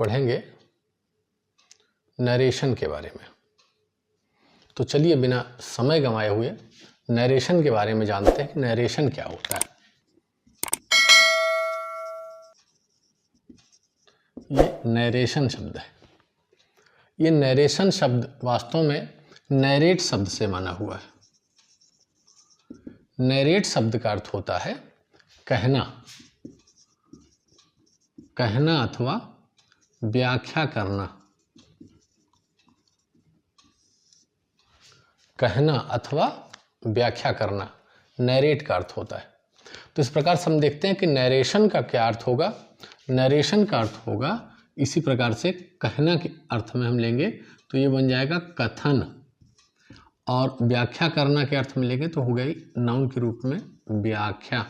पढ़ेंगे नरेशन के बारे में। तो चलिए बिना समय गंवाए हुए नरेशन के बारे में जानते हैं कि नरेशन क्या होता है। ये नरेशन शब्द है। ये नरेशन शब्द वास्तव में नरेट शब्द से बना हुआ है। नरेट शब्द का अर्थ होता है कहना, कहना अथवा व्याख्या करना, कहना अथवा व्याख्या करना नरेट का अर्थ होता है। तो इस प्रकार से हम देखते हैं कि नरेशन का क्या अर्थ होगा। नरेशन का अर्थ होगा इसी प्रकार से कहना के अर्थ में हम लेंगे तो ये बन जाएगा कथन, और व्याख्या करना के अर्थ में लेंगे तो हो गई नाउन के रूप में व्याख्या।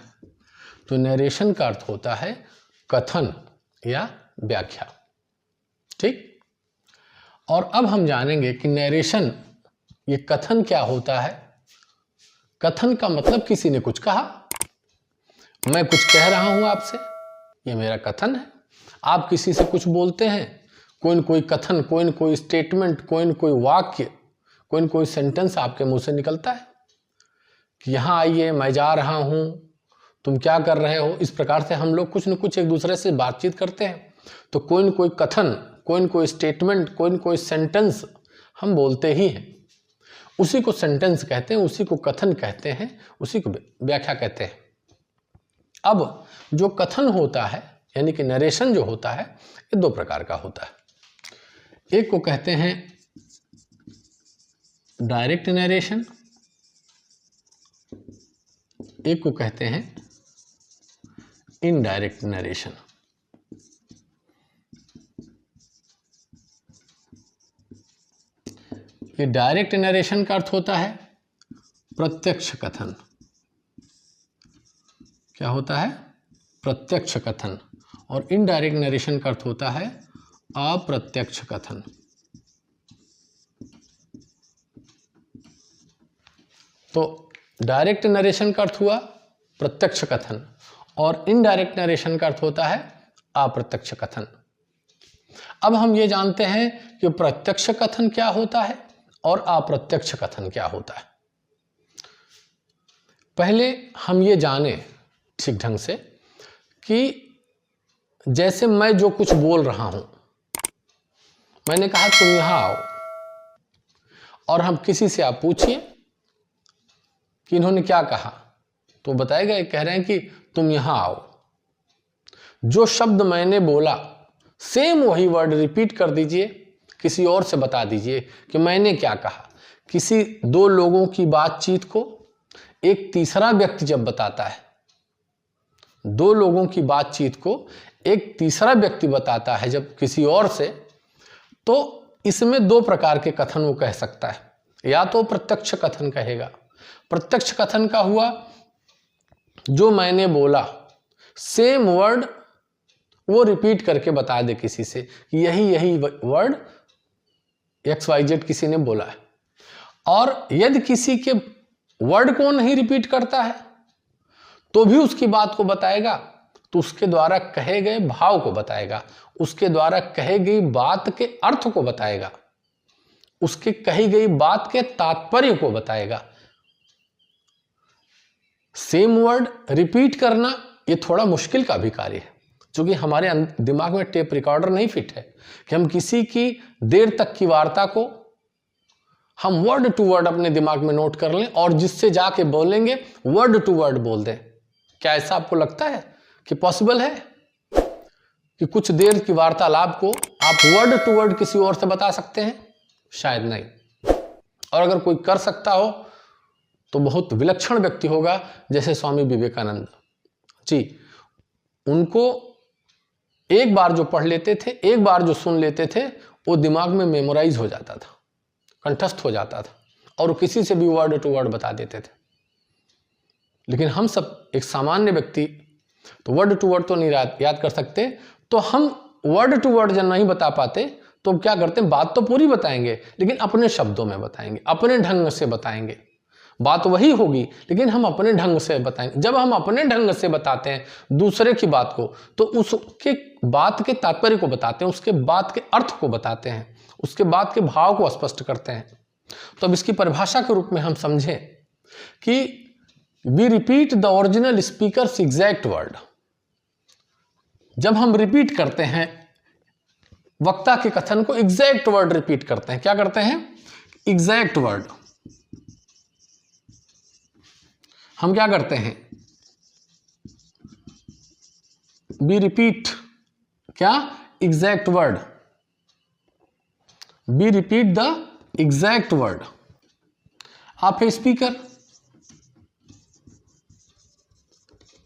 तो नरेशन का अर्थ होता है कथन या व्याख्या। ठीक। और अब हम जानेंगे कि नरेशन ये कथन क्या होता है। कथन का मतलब किसी ने कुछ कहा, मैं कुछ कह रहा हूं आपसे, ये मेरा कथन है। आप किसी से कुछ बोलते हैं, कोई न कोई कथन, कोई न कोई स्टेटमेंट, कोई न कोई वाक्य, कोई न कोई सेंटेंस आपके मुंह से निकलता है कि यहाँ आइए, मैं जा रहा हूँ, तुम क्या कर रहे हो। इस प्रकार से हम लोग कुछ न कुछ एक दूसरे से बातचीत करते हैं। तो कोई न कोई कथन, कोई न कोई स्टेटमेंट, कोई न कोई सेंटेंस हम बोलते ही हैं। उसी को सेंटेंस कहते हैं, उसी को कथन कहते हैं, उसी को व्याख्या कहते हैं। अब जो कथन होता है यानी कि नरेशन जो होता है ये दो प्रकार का होता है। एक को कहते हैं डायरेक्ट नरेशन, एक को कहते हैं इनडायरेक्ट नरेशन। ये डायरेक्ट नरेशन का अर्थ होता है प्रत्यक्ष कथन। क्या होता है? प्रत्यक्ष कथन। और इनडायरेक्ट नरेशन का अर्थ होता है अप्रत्यक्ष कथन। तो डायरेक्ट नरेशन का अर्थ हुआ प्रत्यक्ष कथन और इनडायरेक्ट नरेशन का अर्थ होता है अप्रत्यक्ष कथन। अब हम ये जानते हैं कि प्रत्यक्ष कथन क्या होता है और अप्रत्यक्ष कथन क्या होता है। पहले हम ये जाने ठीक ढंग से कि जैसे मैं जो कुछ बोल रहा हूं, मैंने कहा तुम यहां आओ, और हम किसी से आप पूछिए कि इन्होंने क्या कहा, तो बताएगा, ये कह रहे हैं कि तुम यहां आओ। जो शब्द मैंने बोला सेम वही वर्ड रिपीट कर दीजिए, किसी और से बता दीजिए कि मैंने क्या कहा। किसी दो लोगों की बातचीत को एक तीसरा व्यक्ति जब बताता है, दो लोगों की बातचीत को एक तीसरा व्यक्ति बताता है जब किसी और से, तो इसमें दो प्रकार के कथन वो कह सकता है। या तो प्रत्यक्ष कथन कहेगा। प्रत्यक्ष कथन का हुआ जो मैंने बोला सेम वर्ड वो रिपीट करके बता दे किसी से कि यही वर्ड XYZ किसी ने बोला है। और यदि किसी के वर्ड को नहीं रिपीट करता है तो भी उसकी बात को बताएगा, तो उसके द्वारा कहे गए भाव को बताएगा, उसके द्वारा कहे गई बात के अर्थ को बताएगा, उसके कही गई बात के तात्पर्य को बताएगा। सेम वर्ड रिपीट करना ये थोड़ा मुश्किल का भी कार्य है, क्योंकि हमारे दिमाग में टेप रिकॉर्डर नहीं फिट है कि हम किसी की देर तक की वार्ता को हम वर्ड टू वर्ड अपने दिमाग में नोट कर लें और जिससे जाके बोलेंगे वर्ड टू वर्ड बोल दें। क्या ऐसा आपको लगता है कि पॉसिबल है कि कुछ देर की वार्तालाप को आप वर्ड टू वर्ड किसी और से बता सकते हैं? शायद नहीं। और अगर कोई कर सकता हो तो बहुत विलक्षण व्यक्ति होगा, जैसे स्वामी विवेकानंद जी। उनको एक बार जो पढ़ लेते थे, एक बार जो सुन लेते थे, वो दिमाग में मेमोराइज हो जाता था, कंठस्थ हो जाता था, और वो किसी से भी वर्ड टू वर्ड बता देते थे। लेकिन हम सब एक सामान्य व्यक्ति तो वर्ड टू वर्ड तो नहीं याद कर सकते, तो हम वर्ड टू वर्ड जब नहीं बता पाते तो क्या करते हैं, बात तो पूरी बताएंगे लेकिन अपने शब्दों में बताएंगे, अपने ढंग से बताएंगे। बात वही होगी, लेकिन हम अपने ढंग से बताएंगे। जब हम अपने ढंग से बताते हैं दूसरे की बात को, तो उसके बात के तात्पर्य को बताते हैं, उसके बात के अर्थ को बताते हैं, उसके बात के भाव को स्पष्ट करते हैं। तो अब इसकी परिभाषा के रूप में हम समझें कि we repeat the original speakers exact word. जब हम रिपीट करते हैं वक्ता के कथन को, एग्जैक्ट वर्ड रिपीट करते हैं। क्या करते हैं? Exact word. हम क्या करते हैं? वी रिपीट क्या? Exact word. We repeat the exact word. आप है स्पीकर,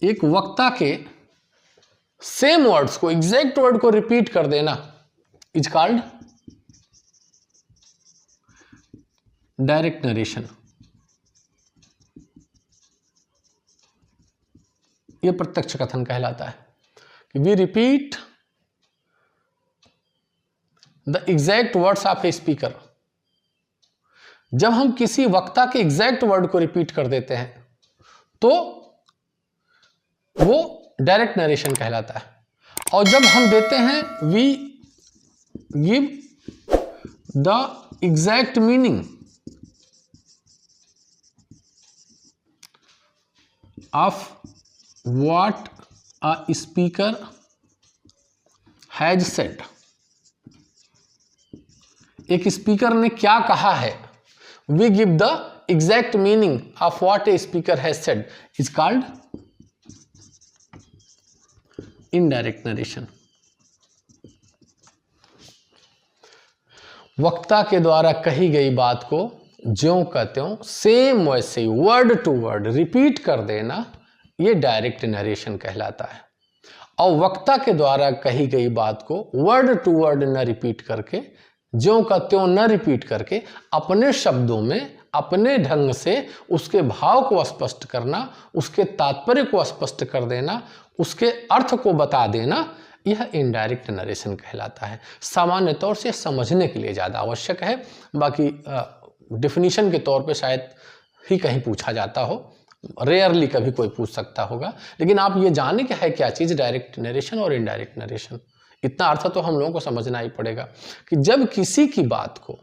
एक वक्ता के सेम वर्ड्स को, एग्जैक्ट वर्ड को रिपीट कर देना इज कॉल्ड डायरेक्ट नरेशन। यह प्रत्यक्ष कथन कहलाता है कि we repeat the exact words of a speaker. जब हम किसी वक्ता के एग्जैक्ट वर्ड को रिपीट कर देते हैं तो वो डायरेक्ट नरेशन कहलाता है। और जब हम देते हैं we give the exact meaning of what a speaker has said, एक स्पीकर ने क्या कहा है, we give the exact meaning of what a speaker has said is called indirect narration. वक्ता के द्वारा कही गई बात को ज्यों का त्यों सेम वैसे ही वर्ड टू वर्ड रिपीट कर देना, ये डायरेक्ट नरेशन कहलाता है। और वक्ता के द्वारा कही गई बात को वर्ड टू वर्ड न रिपीट करके, ज्यों का त्यों न रिपीट करके, अपने शब्दों में अपने ढंग से उसके भाव को स्पष्ट करना, उसके तात्पर्य को स्पष्ट कर देना, उसके अर्थ को बता देना, यह इनडायरेक्ट नरेशन कहलाता है। सामान्य तौर से समझने के लिए ज़्यादा आवश्यक है, बाकी डेफिनेशन के तौर पे शायद ही कहीं पूछा जाता हो, रेयरली कभी कोई पूछ सकता होगा। लेकिन आप ये जाने कि है क्या चीज़ डायरेक्ट नरेशन और इनडायरेक्ट नरेशन। इतना अर्थ तो हम लोगों को समझना ही पड़ेगा कि जब किसी की बात को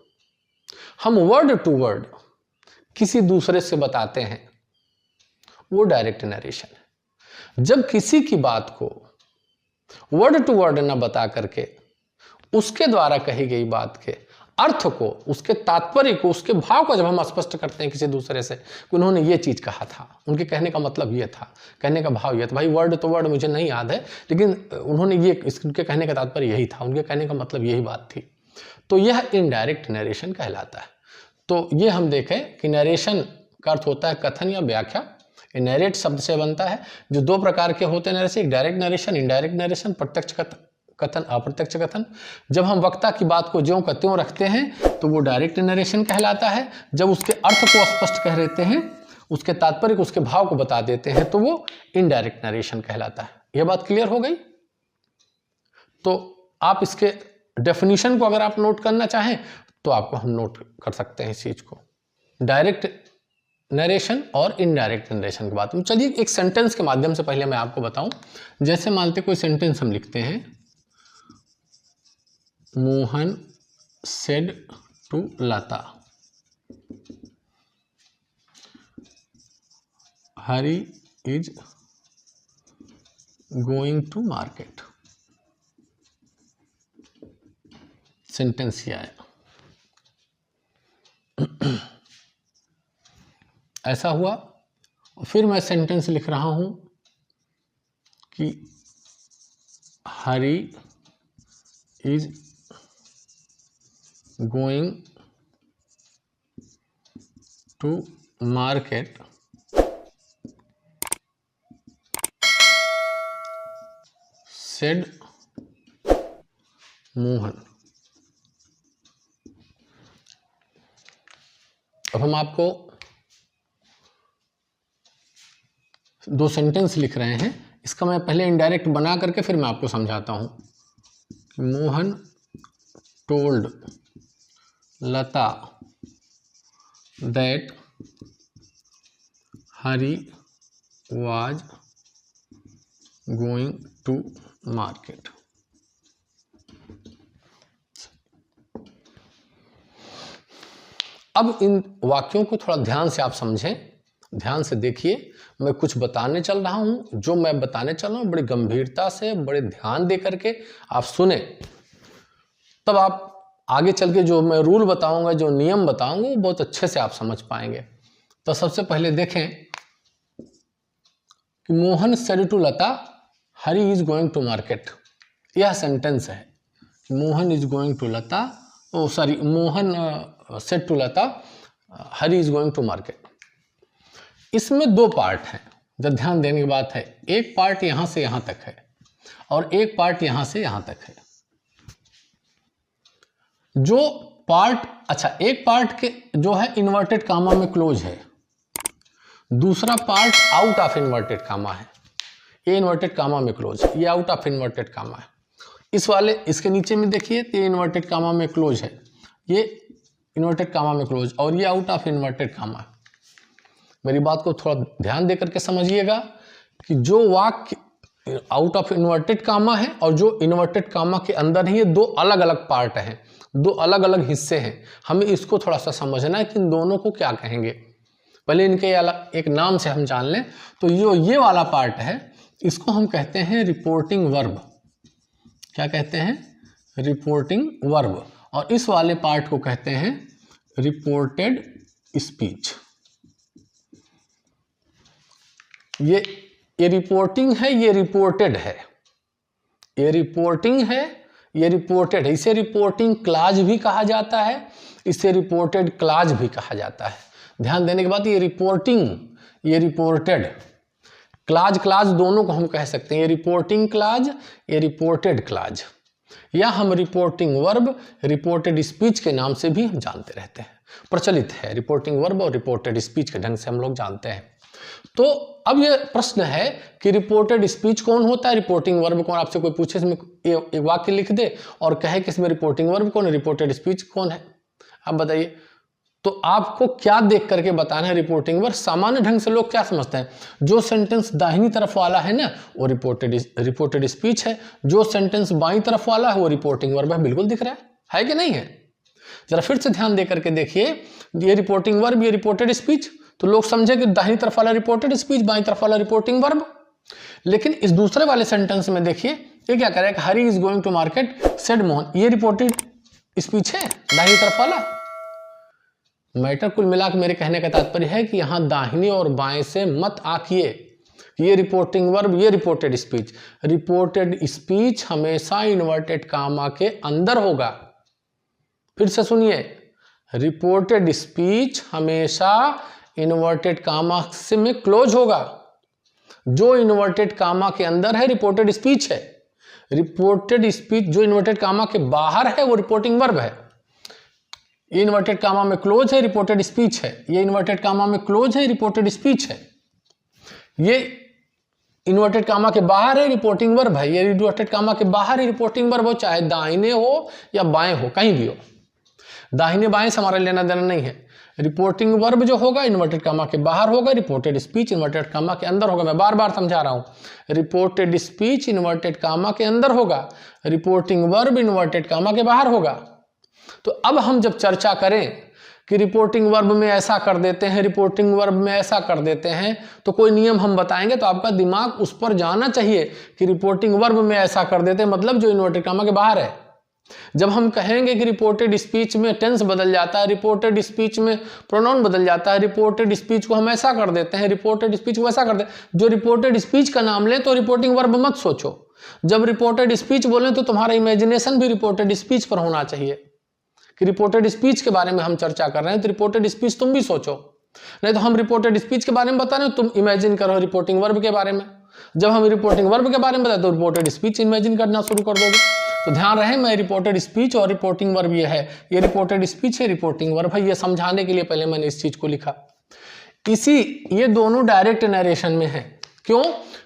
हम वर्ड टू वर्ड किसी दूसरे से बताते हैं, वो डायरेक्ट नरेशन है। जब किसी की बात को वर्ड टू वर्ड न बता करके उसके द्वारा कही गई बात के अर्थ को, उसके तात्पर्य को, उसके भाव को जब हम स्पष्ट करते हैं किसी दूसरे से कि उन्होंने ये चीज़ कहा था, उनके कहने का मतलब ये था, कहने का भाव ये था, भाई वर्ड तो वर्ड मुझे नहीं याद है, लेकिन उन्होंने ये, उनके कहने का तात्पर्य यही था, उनके कहने का मतलब यही बात थी, तो यह इनडायरेक्ट नरेशन कहलाता है। तो ये हम देखें कि नरेशन का अर्थ होता है कथन या व्याख्या। नरेट शब्द से बनता है, जो दो प्रकार के होते हैं नरेशन, एक डायरेक्ट नरेशन, इनडायरेक्ट नरेशन, प्रत्यक्ष कथन, अप्रत्यक्ष कथन। जब हम वक्ता की बात को ज्यों का त्यों रखते हैं तो वो डायरेक्ट नरेशन कहलाता है। जब उसके अर्थ को स्पष्ट कह देते हैं, उसके तात्पर्य को, उसके भाव को बता देते हैं, तो वो इनडायरेक्ट नरेशन कहलाता है। यह बात क्लियर हो गई? तो आप इसके डेफिनेशन को अगर आप नोट करना चाहें तो आपको हम नोट कर सकते हैं इस चीज को, डायरेक्ट नरेशन और इनडायरेक्ट नरेशन की बात। चलिए एक सेंटेंस के माध्यम से पहले मैं आपको बताऊं। जैसे मानते कोई सेंटेंस हम लिखते हैं, Mohan said to Lata, Hari is going to market. Sentence ये आया। ऐसा हुआ, फिर मैं सेंटेंस लिख रहा हूं कि Hari is going to market said Mohan. अब हम आपको दो सेंटेंस लिख रहे हैं, इसका मैं पहले इनडायरेक्ट बना करके फिर मैं आपको समझाता हूं कि Mohan told Lata that Hari was going to market. अब इन वाक्यों को थोड़ा ध्यान से आप समझें, ध्यान से देखिए। मैं कुछ बताने चल रहा हूं, जो मैं बताने चल रहा हूं बड़ी गंभीरता से, बड़े ध्यान दे करके आप सुने, तब आप आगे चल के जो मैं रूल बताऊंगा, जो नियम बताऊंगा, वो बहुत अच्छे से आप समझ पाएंगे। तो सबसे पहले देखें कि Mohan said to Lata Hari is going to market. यह सेंटेंस है, Mohan is going to Lata, Mohan said to Lata Hari is going to market. इसमें दो पार्ट हैं, जब ध्यान देने की बात है। एक पार्ट यहां से यहां तक है और एक पार्ट यहां से यहां तक है। जो पार्ट, अच्छा, एक पार्ट के जो है इन्वर्टेड कामा में क्लोज है, दूसरा part out of inverted comma है। ये इन्वर्टेड कामा में क्लोज है, ये आउट ऑफ इन्वर्टेड कामा है। इस वाले, इसके नीचे में देखिए, ये इन्वर्टेड कामा में क्लोज है, ये इन्वर्टेड कामा में क्लोज, और ये आउट ऑफ इन्वर्टेड कामा है। मेरी बात को थोड़ा ध्यान दे करके समझिएगा कि जो वाक्य आउट ऑफ इन्वर्टेड कामा है और जो इन्वर्टेड कामा के अंदर है, ये दो अलग अलग पार्ट हैं, दो अलग अलग हिस्से हैं। हमें इसको थोड़ा सा समझना है कि इन दोनों को क्या कहेंगे। पहले इनके एक नाम से हम जान लें। तो ये वाला पार्ट है, इसको हम कहते हैं रिपोर्टिंग वर्ब। क्या कहते हैं? Reporting verb. और इस वाले पार्ट को कहते हैं रिपोर्टेड स्पीच। ये रिपोर्टिंग है, ये रिपोर्टेड है। ये रिपोर्टिंग है, ये रिपोर्टेड है। इसे रिपोर्टिंग क्लाज भी कहा जाता है, इसे रिपोर्टेड क्लाज भी कहा जाता है। ध्यान देने के बाद, ये रिपोर्टिंग, ये रिपोर्टेड, क्लाज दोनों को हम कह सकते हैं। ये रिपोर्टिंग क्लाज, ये रिपोर्टेड क्लाज, या हम रिपोर्टिंग वर्ब, रिपोर्टेड स्पीच के नाम से भी हम जानते रहते हैं। प्रचलित है रिपोर्टिंग वर्ब और रिपोर्टेड स्पीच के ढंग से हम लोग जानते हैं। तो अब ये प्रश्न है कि रिपोर्टेड स्पीच कौन होता है, रिपोर्टिंग वर्ब कौन? आपसे कोई पूछे इसमें एक वाक्य लिख दे और कहे कि इसमें रिपोर्टिंग वर्ब कौन है, रिपोर्टेड स्पीच कौन है, आप बताइए। तो आपको क्या देख करके बताना है रिपोर्टिंग वर्ब? सामान्य ढंग से लोग क्या समझते हैं, जो सेंटेंस दाहिनी तरफ वाला है ना, वो रिपोर्टेड स्पीच है, जो सेंटेंस बाईं तरफ वाला है वो रिपोर्टिंग वर्ब है। बिल्कुल दिख रहा है कि नहीं है? जरा फिर से ध्यान दे करके देखिए, ये रिपोर्टिंग वर्ब, ये रिपोर्टेड स्पीच, तो लोग समझे कि दाहिनी तरफ वाला रिपोर्टेड स्पीच, बाईं तरफ वाला रिपोर्टिंग वर्ब। लेकिन इस दूसरे वाले सेंटेंस में देखिए, ये क्या करेगा, Hari is going to market said Mohan, ये रिपोर्टेड स्पीच है, दाहिनी तरफ वाला। मैटर कुल मिलाकर मेरे कहने का तात्पर्य है कि यहां दाहिने और बाएं से मत आकिए। ये रिपोर्टिंग वर्ब, ये रिपोर्टेड स्पीच। रिपोर्टेड स्पीच हमेशा इन्वर्टेड कामा के अंदर होगा। फिर से सुनिए, रिपोर्टेड स्पीच हमेशा इन्वर्टेड कामा से में क्लोज होगा। जो इन्वर्टेड कामा के अंदर है रिपोर्टेड स्पीच है। रिपोर्टेड स्पीच जो इन्वर्टेड कामा के बाहर है वो रिपोर्टिंग वर्ब है। ये इन्वर्टेड कामा में क्लोज है, रिपोर्टेड स्पीच है। ये इन्वर्टेड कामा में क्लोज है, रिपोर्टेड स्पीच है। ये इन्वर्टेड कामा के बाहर है, रिपोर्टिंग वर्ब है। ये इन्वर्टेड कामा के बाहर है, रिपोर्टिंग वर्ब हो, चाहे दाहिने हो या बाएं हो, कहीं भी हो। दाहिने बाएं से हमारा लेना देना नहीं है। रिपोर्टिंग वर्ब जो होगा इन्वर्टेड कामा के बाहर होगा, रिपोर्टेड स्पीच इन्वर्टेड कामा के अंदर होगा। मैं बार बार समझा रहा हूं, रिपोर्टेड स्पीच इन्वर्टेड कामा के अंदर होगा, रिपोर्टिंग वर्ब इन्वर्टेड कामा के बाहर होगा। तो अब हम जब चर्चा करें कि रिपोर्टिंग वर्ब में ऐसा कर देते हैं, रिपोर्टिंग वर्ब में ऐसा कर देते हैं, तो कोई नियम हम बताएंगे तो आपका दिमाग उस पर जाना चाहिए कि रिपोर्टिंग वर्ब में ऐसा कर देते हैं मतलब जो इन्वर्टेड कामा के बाहर है। जब हम कहेंगे कि रिपोर्टेड स्पीच में टेंस बदल जाता है, रिपोर्टेड स्पीच में प्रोनाउन बदल जाता है, रिपोर्टेड स्पीच को हम ऐसा कर देते हैं, रिपोर्टेड स्पीच को ऐसा कर देते हैं, जो रिपोर्टेड स्पीच का नाम ले तो रिपोर्टिंग वर्ब मत सोचो। जब रिपोर्टेड स्पीच बोले तो तुम्हारा इमेजिनेशन भी रिपोर्टेड स्पीच पर होना चाहिए कि रिपोर्टेड स्पीच के बारे में हम चर्चा कर रहे हैं, तो रिपोर्टेड स्पीच तुम भी सोचो। नहीं तो हम रिपोर्टेड स्पीच के बारे में बता रहे हो, तुम इमेजिन करो रिपोर्टिंग वर्ब के बारे में। जब हम रिपोर्टिंग वर्ब के बारे में बताए तो रिपोर्टेड स्पीच इमेजिन करना शुरू कर दोगे। तो ध्यान रहे, मैं रिपोर्टेड स्पीच और रिपोर्टिंग वर्ब ये है, ये रिपोर्टेड स्पीच है, रिपोर्टिंग वर्ब है। ये समझाने के लिए पहले मैंने इस चीज को लिखा। ये दोनों डायरेक्ट नरेशन में है। क्यों?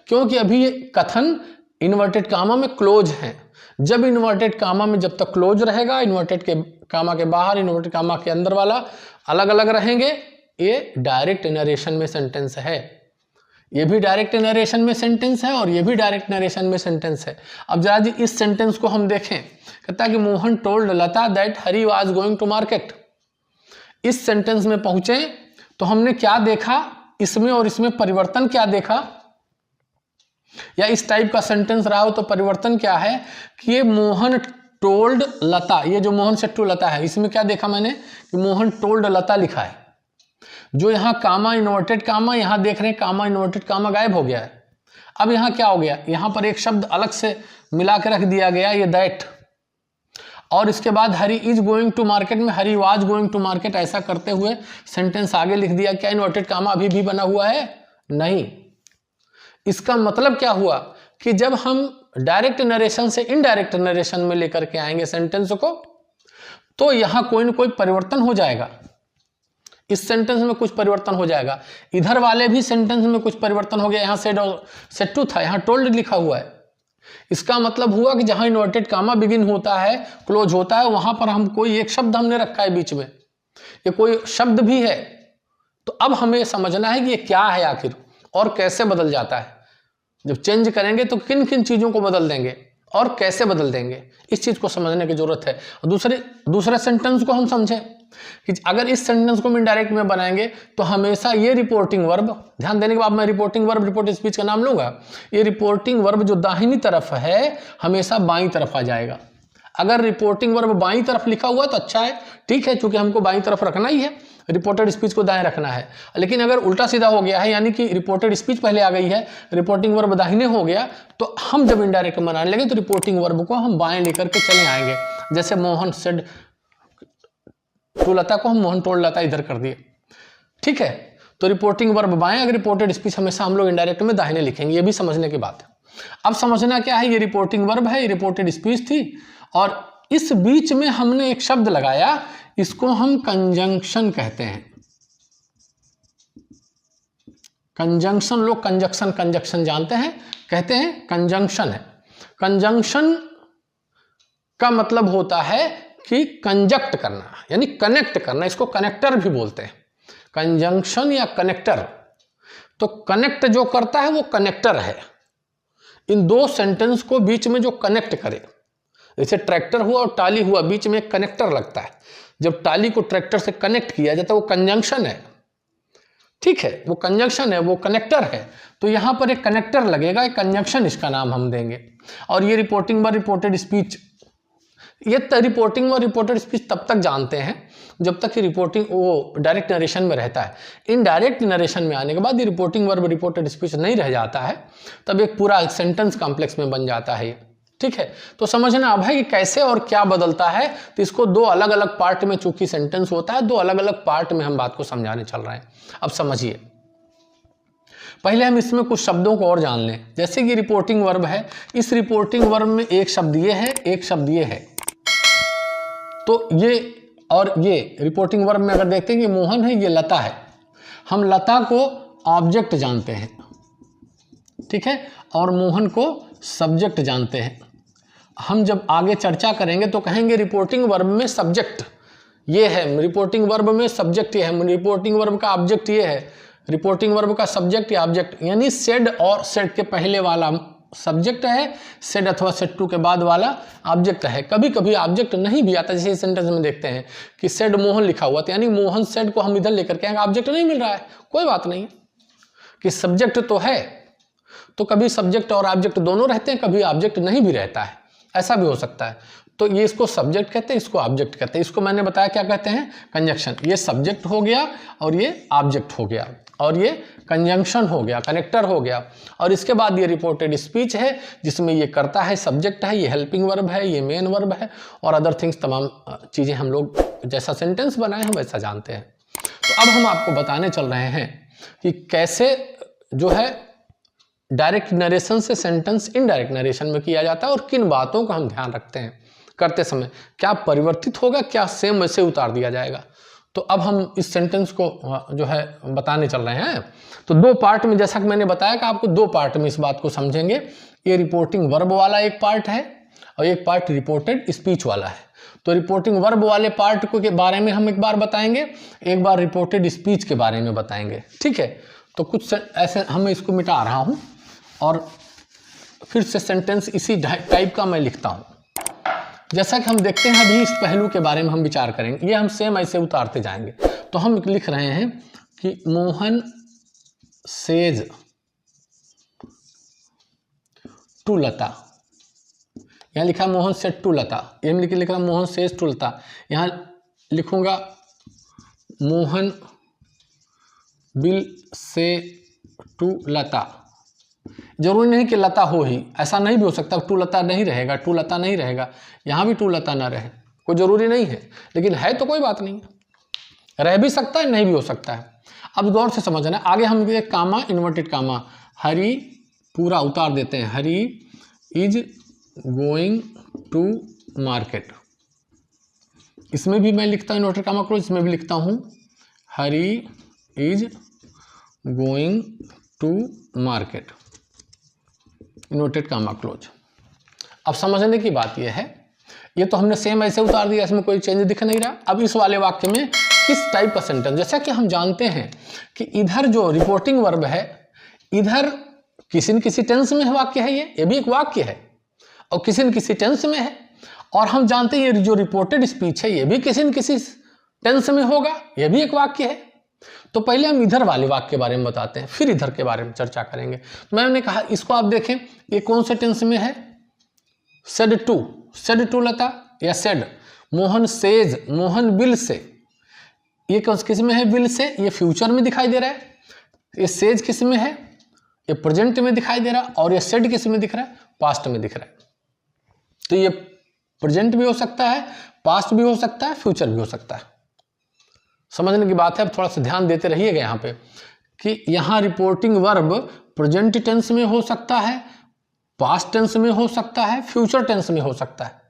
क्योंकि अभी ये कथन इन्वर्टेड कामा में क्लोज है। जब इन्वर्टेड कामा में जब तक क्लोज रहेगा, इन्वर्टेड के कामा के बाहर, इन्वर्टेड कामा के अंदर वाला अलग अलग रहेंगे, ये डायरेक्ट नरेशन में सेंटेंस है, ये भी डायरेक्ट नरेशन में सेंटेंस है और ये भी डायरेक्ट नरेशन में सेंटेंस है। अब जरा जी इस सेंटेंस को हम देखें, कहता है कि Mohan told Lata that Hari was going to market. इस सेंटेंस में पहुंचे तो हमने क्या देखा, इसमें और इसमें परिवर्तन क्या देखा, या इस टाइप का सेंटेंस रहा हो तो परिवर्तन क्या है कि ये मोहन टोल्ड लता, ये जो मोहन सेट्टू लता है, इसमें क्या देखा मैंने कि मोहन टोल्ड लता लिखा है। जो यहाँ कामा इन्वर्टेड कामा, यहाँ देख रहे हैं कामा इन्वर्टेड कामा गायब हो गया है। अब यहाँ क्या हो गया, यहाँ पर एक शब्द अलग से मिला के रख दिया गया, ये दैट, और इसके बाद हरी इज गोइंग टू मार्केट में हरी वाज गोइंग टू मार्केट, ऐसा करते हुए सेंटेंस आगे लिख दिया। क्या इन्वर्टेड कामा अभी भी बना हुआ है? नहीं। इसका मतलब क्या हुआ कि जब हम डायरेक्ट नरेशन से इनडायरेक्ट नरेशन में लेकर के आएंगे सेंटेंस को, तो यहां कोई ना कोई परिवर्तन हो जाएगा। इस सेंटेंस में कुछ परिवर्तन हो जाएगा, इधर वाले भी सेंटेंस में कुछ परिवर्तन हो गया। यहां सेड और सेट्टू था, यहां टोल्ड लिखा हुआ है। इसका मतलब हुआ कि जहां इन्वर्टेड कामा बिगिन होता है, क्लोज होता है, वहां पर हम कोई एक शब्द हमने रखा है बीच में, ये कोई शब्द भी है। तो अब हमें समझना है कि ये क्या है आखिर और कैसे बदल जाता है। जब चेंज करेंगे तो किन किन चीज़ों को बदल देंगे और कैसे बदल देंगे, इस चीज़ को समझने की जरूरत है। दूसरे सेंटेंस को हम समझें कि अगर इस सेंटेंस को हम इनडायरेक्ट में बनाएंगे तो हमेशा ये रिपोर्टिंग वर्ब, ध्यान देने के बाद मैं रिपोर्टिंग वर्ब रिपोर्ट स्पीच का नाम लूंगा, ये रिपोर्टिंग वर्ब जो दाहिनी तरफ है हमेशा बाईं तरफ आ जाएगा। अगर रिपोर्टिंग वर्ब बाईं तरफ लिखा हुआ तो अच्छा है, ठीक है, चूंकि हमको बाईं तरफ रखना ही है, रिपोर्टेड स्पीच को दाएं रखना है। लेकिन अगर उल्टा सीधा हो गया है, यानी कि रिपोर्टेड स्पीच पहले आ गई है, रिपोर्टिंग वर्ब दाहिने हो गया, तो हम जब इनडायरेक्ट बनाने लगे तो रिपोर्टिंग वर्ब को हम बाएं लेकर के चले आएंगे। जैसे मोहन सेड टू लता को हम मोहन टोल्ड लता इधर कर दिए, ठीक है। तो रिपोर्टिंग वर्ब बाएं, अगर रिपोर्टेड स्पीच हमेशा हम लोग इनडायरेक्ट में दाहिने लिखेंगे, ये भी समझने की बात है। अब समझना क्या है, ये रिपोर्टिंग वर्ब है, ये रिपोर्टेड स्पीच थी, और इस बीच में हमने एक शब्द लगाया, इसको हम कंजंक्शन कहते हैं। कंजंक्शन, लोग कंजक्शन जानते हैं, कहते हैं कंजंक्शन है। कंजंक्शन का मतलब होता है कि कंजक्ट करना, यानी कनेक्ट करना, इसको कनेक्टर भी बोलते हैं, कंजंक्शन या कनेक्टर। तो कनेक्ट जो करता है वो कनेक्टर है, इन दो सेंटेंस को बीच में जो कनेक्ट करे, जैसे ट्रैक्टर हुआ और टाली हुआ, बीच में एक कनेक्टर लगता है, जब टाली को ट्रैक्टर से कनेक्ट किया जाता है वो कंजंक्शन है, ठीक है, वो कंजंक्शन है, वो कनेक्टर है। तो यहाँ पर एक कनेक्टर लगेगा, एक कंजंक्शन इसका नाम हम देंगे। और ये रिपोर्टिंग व रिपोर्टेड स्पीच, ये रिपोर्टिंग व रिपोर्टेड स्पीच तब तक जानते हैं जब तक कि रिपोर्टिंग वो डायरेक्ट नरेशन में रहता है। इनडायरेक्ट नरेशन में आने के बाद ये रिपोर्टिंग वर्ब रिपोर्टेड स्पीच नहीं रह जाता है, तब एक पूरा सेंटेंस कॉम्प्लेक्स में बन जाता है, ठीक है। तो समझना अब है कि कैसे और क्या बदलता है। तो इसको दो अलग अलग पार्ट में, चूंकि सेंटेंस होता है, दो अलग अलग पार्ट में हम बात को समझाने चल रहे हैं। अब समझिए, पहले हम इसमें कुछ शब्दों को और जान लें। जैसे कि रिपोर्टिंग वर्ब है, इस रिपोर्टिंग वर्ब में एक शब्द ये है, एक शब्द ये है। तो ये और ये रिपोर्टिंग वर्ब में अगर देखते हैं कि मोहन है, ये लता है, हम लता को ऑब्जेक्ट जानते हैं, ठीक है, और मोहन को सब्जेक्ट जानते हैं। हम जब आगे चर्चा करेंगे तो कहेंगे रिपोर्टिंग वर्ब में सब्जेक्ट ये है, रिपोर्टिंग वर्ब में सब्जेक्ट ये है, रिपोर्टिंग वर्ब का ऑब्जेक्ट ये है, रिपोर्टिंग वर्ब का सब्जेक्ट या ऑब्जेक्ट, यानी सेड और सेड के पहले वाला सब्जेक्ट है, सेड अथवा सेड टू के बाद वाला ऑब्जेक्ट है। कभी कभी ऑब्जेक्ट नहीं भी आता, जैसे इस सेंटेंस में देखते हैं कि सेड मोहन लिखा हुआ था, यानी मोहन सेड को हम इधर लेकर के आएंगे, ऑब्जेक्ट नहीं मिल रहा है, कोई बात नहीं कि सब्जेक्ट तो है। तो कभी सब्जेक्ट और ऑब्जेक्ट दोनों रहते हैं, कभी ऑब्जेक्ट नहीं भी रहता है, ऐसा भी हो सकता है। तो ये इसको सब्जेक्ट कहते हैं, इसको ऑब्जेक्ट कहते हैं। इसको मैंने बताया क्या कहते हैं, कंजंक्शन। ये सब्जेक्ट हो गया और ये ऑब्जेक्ट हो गया और ये कंजंक्शन हो गया, कनेक्टर हो गया। और इसके बाद ये रिपोर्टेड स्पीच है, जिसमें ये करता है सब्जेक्ट है, ये हेल्पिंग वर्ब है, ये मेन वर्ब है और अदर थिंग्स, तमाम चीज़ें हम लोग जैसा सेंटेंस बनाए हैं वैसा जानते हैं। तो अब हम आपको बताने चल रहे हैं कि कैसे जो है डायरेक्ट नरेशन से सेंटेंस इनडायरेक्ट नरेशन में किया जाता है और किन बातों का हम ध्यान रखते हैं करते समय, क्या परिवर्तित होगा, क्या सेम वैसे उतार दिया जाएगा। तो अब हम इस सेंटेंस को जो है बताने चल रहे हैं। तो दो पार्ट में, जैसा कि मैंने बताया कि आपको दो पार्ट में इस बात को समझेंगे। ये रिपोर्टिंग वर्ब वाला एक पार्ट है और एक पार्ट रिपोर्टेड स्पीच वाला है। तो रिपोर्टिंग वर्ब वाले पार्ट को के बारे में हम एक बार बताएंगे, एक बार रिपोर्टेड स्पीच के बारे में बताएंगे, ठीक है। तो कुछ ऐसे हम इसको मिटा रहा हूँ और फिर से सेंटेंस इसी टाइप का मैं लिखता हूँ। जैसा कि हम देखते हैं अभी इस पहलू के बारे में हम विचार करेंगे, ये हम सेम ऐसे उतारते जाएंगे। तो हम लिख रहे हैं कि मोहन सेज टू लता, यहाँ लिखा मोहन सेड टू लता, ये हम लिख रहा मोहन सेज टू लता, यहाँ लिखूंगा मोहन विल से टू लता। जरूरी नहीं कि लता हो ही, ऐसा नहीं भी हो सकता, टू लता नहीं रहेगा, टू लता नहीं रहेगा, यहाँ भी टू लता ना रहे, कोई ज़रूरी नहीं है, लेकिन है तो कोई बात नहीं, रह भी सकता है, नहीं भी हो सकता है। अब गौर से समझना, आगे हम एक कामा, इन्वर्टेड कामा, हरी पूरा उतार देते हैं, हरी इज गोइंग टू मार्केट, इसमें भी मैं लिखता हूँ इन्वर्टेड कामा क्लोज, इसमें भी लिखता हूँ Hari is going to market, inverted comma close. अब समझने की बात यह है, ये तो हमने सेम ऐसे उतार दिया, इसमें कोई चेंज दिख नहीं रहा। अब इस वाले वाक्य में किस टाइप का सेंटेंस, जैसा कि हम जानते हैं कि इधर जो रिपोर्टिंग वर्ब है, इधर किसी न किसी टेंस में वाक्य है, ये भी एक वाक्य है, और किसी न किसी टेंस में है, और हम जानते हैं ये जो रिपोर्टेड स्पीच है ये भी किसी न किसी टेंस में होगा, ये भी एक वाक्य है। तो पहले हम इधर वाले वाक्य के बारे में बताते हैं, फिर इधर के बारे में चर्चा करेंगे। तो मैंने कहा इसको आप देखें, ये कौन से टेंस में है, सेड टू लता या said, Mohan says, Mohan will say, ये किस में है, विल से, ये फ्यूचर में दिखाई दे रहा है, ये सेज किस में है, ये प्रेजेंट में दिखाई दे रहा है, और ये सेड किस में दिख रहा है, पास्ट में दिख रहा है। तो ये प्रेजेंट भी हो सकता है, पास्ट भी हो सकता है, फ्यूचर भी हो सकता है। समझने की बात है, अब थोड़ा सा ध्यान देते रहिएगा यहाँ पे कि यहाँ रिपोर्टिंग वर्ब प्रेजेंट टेंस में हो सकता है, पास्ट टेंस में हो सकता है, फ्यूचर टेंस में हो सकता है,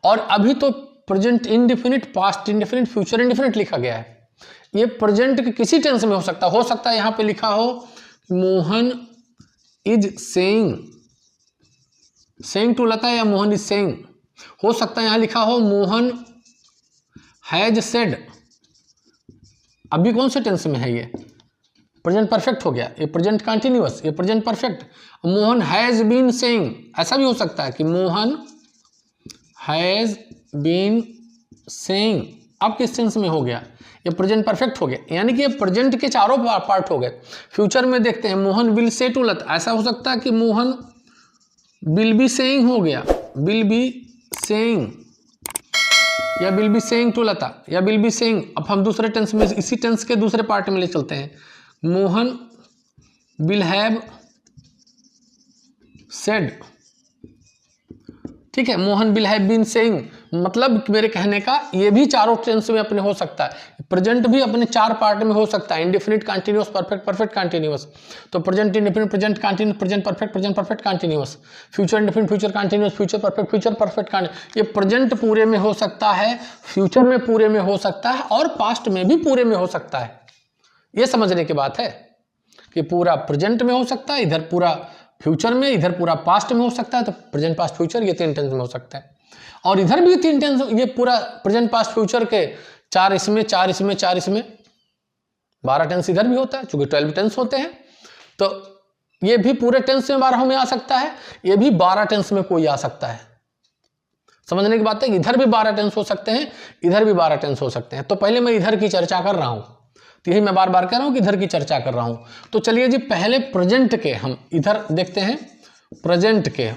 और अभी तो present indefinite, past indefinite, future indefinite लिखा गया है। ये प्रेजेंट के किसी टेंस में हो सकता है यहाँ पे लिखा हो मोहन इज सेइंग टू लता, या मोहन इज सेइंग, हो सकता है यहाँ लिखा हो मोहन हैज सेड, अभी कौन से टेंस में है, ये प्रेजेंट परफेक्ट हो गया, ये प्रेजेंट कंटिन्यूअस, ये present perfect, Mohan has been saying, ऐसा भी हो सकता है कि मोहन हैज बीन सेइंग, अब किस टेंस में हो गया, ये प्रेजेंट परफेक्ट हो गया, यानी कि ये प्रेजेंट के चारों पार्ट हो गए। फ्यूचर में देखते हैं मोहन विल से टू लता, ऐसा हो सकता है कि मोहन विल बी सेइंग हो गया, विल बी सेइंग, या विल बी सेइंग टू लता, या विल बी सेइंग। अब हम दूसरे टेंस में, इसी टेंस के दूसरे पार्ट में ले चलते हैं, मोहन विल हैव सेड, ठीक है, Mohan will have been saying, मतलब मेरे कहने का ये भी चारों टेंस में अपने हो सकता है, प्रेजेंट भी अपने चार पार्ट में हो सकता है, indefinite, continuous, perfect, perfect continuous. तो present indefinite, present continuous, present perfect continuous, future indefinite, future continuous, future perfect continuous. ये प्रेजेंट पूरे में हो सकता है, फ्यूचर में पूरे में हो सकता है, और पास्ट में भी पूरे में हो सकता है। ये समझने की बात है कि पूरा प्रेजेंट में हो सकता है, इधर पूरा फ्यूचर में, इधर पूरा पास्ट में हो सकता है, तो प्रेजेंट पास्ट फ्यूचर ये तीन टेंस में हो सकता है, और इधर भी तीन टेंस, ये पूरा प्रेजेंट पास्ट फ्यूचर के चार इसमें, 12 टेंस इधर भी होता है, चूंकि 12 टेंस होते हैं, तो ये भी पूरे टेंस में 12 में आ सकता है, ये भी 12 टेंस में कोई आ सकता है। समझने की बात है, इधर भी 12 टेंस हो सकते हैं, इधर भी 12 टेंस हो सकते हैं। तो पहले मैं इधर की चर्चा कर रहा हूं, तो यही मैं बार बार कह रहा हूं कि इधर की चर्चा कर रहा हूं। तो चलिए जी, पहले प्रेजेंट के हम इधर देखते हैं, प्रेजेंट के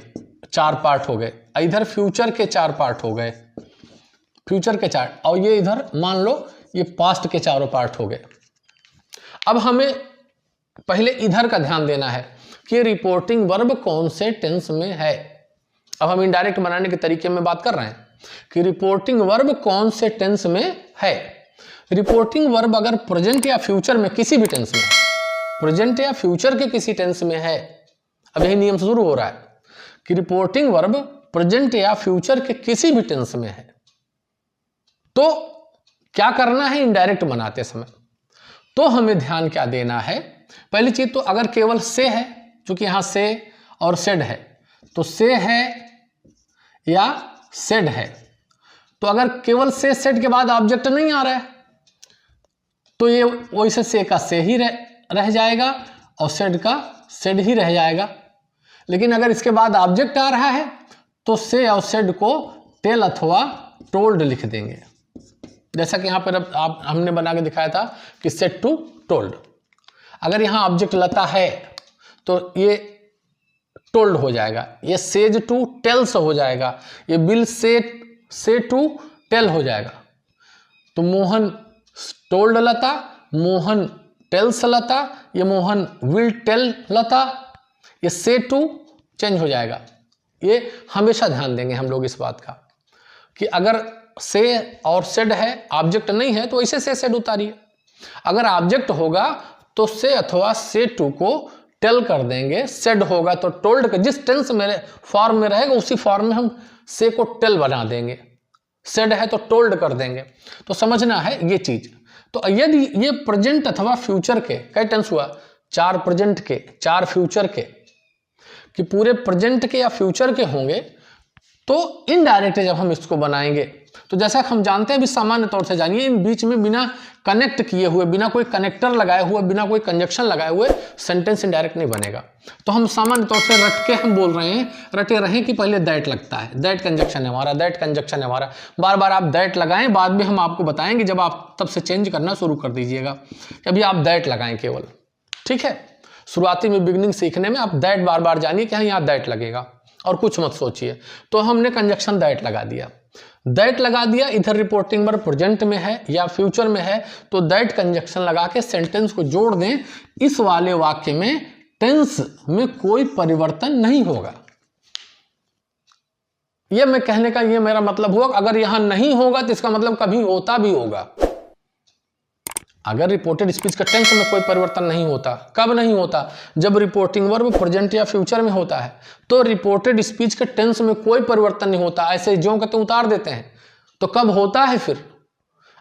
4 पार्ट हो गए, इधर फ्यूचर के 4 पार्ट हो गए, फ्यूचर के 4, और ये इधर मान लो ये पास्ट के 4 पार्ट हो गए। अब हमें पहले इधर का ध्यान देना है कि रिपोर्टिंग वर्ब कौन से टेंस में है। अब हम इनडायरेक्ट बनाने के तरीके में बात कर रहे हैं कि रिपोर्टिंग वर्ब कौन से टेंस में है। रिपोर्टिंग वर्ब अगर प्रेजेंट या फ्यूचर में किसी भी टेंस में, प्रेजेंट या फ्यूचर के किसी टेंस में है, अब यही नियम शुरू हो रहा है कि रिपोर्टिंग वर्ब प्रेजेंट या फ्यूचर के किसी भी टेंस में है, तो क्या करना है इनडायरेक्ट बनाते समय। तो हमें ध्यान क्या देना है, पहली चीज तो अगर केवल से है, क्योंकि यहां से और सेड है, तो से है या सेड है, तो अगर केवल से सेड के बाद ऑब्जेक्ट नहीं आ रहा है तो ये वैसे से का से ही रह जाएगा और सेड का सेड ही रह जाएगा। लेकिन अगर इसके बाद ऑब्जेक्ट आ रहा है तो से और सेड को टेल अथवा टोल्ड लिख देंगे। जैसा कि यहाँ पर अब हमने बना के दिखाया था कि सेड टू टोल्ड। अगर यहाँ ऑब्जेक्ट लता है तो ये टोल्ड हो जाएगा, ये सेज टू टेल्स हो जाएगा, ये बिल से टू टेल हो जाएगा। तो मोहन टोल्ड लता, मोहन टेल्स लता, ये मोहन विल टेल लता, ये से टू चेंज हो जाएगा। ये हमेशा ध्यान देंगे हम लोग इस बात का कि अगर से और सेड है, ऑब्जेक्ट नहीं है तो ऐसे से सेड उतारिए। अगर ऑब्जेक्ट होगा तो से अथवा से टू को टेल कर देंगे, सेड होगा तो टोल्ड का जिस टेंस मेरे फॉर्म में रहेगा उसी फॉर्म में हम से को टेल बना देंगे, सेड है तो टोल्ड कर देंगे। तो समझना है ये चीज। तो यदि ये प्रेजेंट अथवा फ्यूचर के कई टेंस हुआ, 4 प्रेजेंट के 4 फ्यूचर के, कि पूरे प्रेजेंट के या फ्यूचर के होंगे तो इनडायरेक्ट जब हम इसको बनाएंगे तो जैसा हम जानते हैं भी सामान्य तौर से जानिए, इन बीच में बिना कनेक्ट किए हुए, बिना कोई कनेक्टर लगाए हुए, बिना कोई कंजक्शन लगाए हुए सेंटेंस इनडायरेक्ट नहीं बनेगा। तो हम सामान्य तौर से रट के हम बोल रहे हैं, रटे रहें कि पहले दैट लगता है, दैट कंजक्शन है हमारा, दैट कंजक्शन है हमारा, बार बार आप दैट लगाएं, बाद में हम आपको बताएंगे जब आप तब से चेंज करना शुरू कर दीजिएगा। अभी आप दैट लगाएं केवल, ठीक है। शुरुआती में बिगनिंग सीखने में आप दैट बार बार जानिए कि हाँ यहाँ दैट लगेगा और कुछ मत सोचिए। तो हमने कंजक्शन दैट लगा दिया, दैट लगा दिया, इधर रिपोर्टिंग वर्ब प्रेजेंट में है या फ्यूचर में है तो दैट कंजक्शन लगा के सेंटेंस को जोड़ दें। इस वाले वाक्य में टेंस में कोई परिवर्तन नहीं होगा। ये मैं कहने का ये मेरा मतलब हुआ, अगर यहां नहीं होगा तो इसका मतलब कभी होता भी होगा। अगर रिपोर्टेड स्पीच का टेंस में कोई परिवर्तन नहीं होता, कब नहीं होता? जब रिपोर्टिंग वर्ब प्रेजेंट या फ्यूचर में होता है। तो रिपोर्टेड स्पीच के टेंस में कोई परिवर्तन नहीं होता, ऐसे ज्यों कहते उतार देते हैं। तो कब होता है फिर?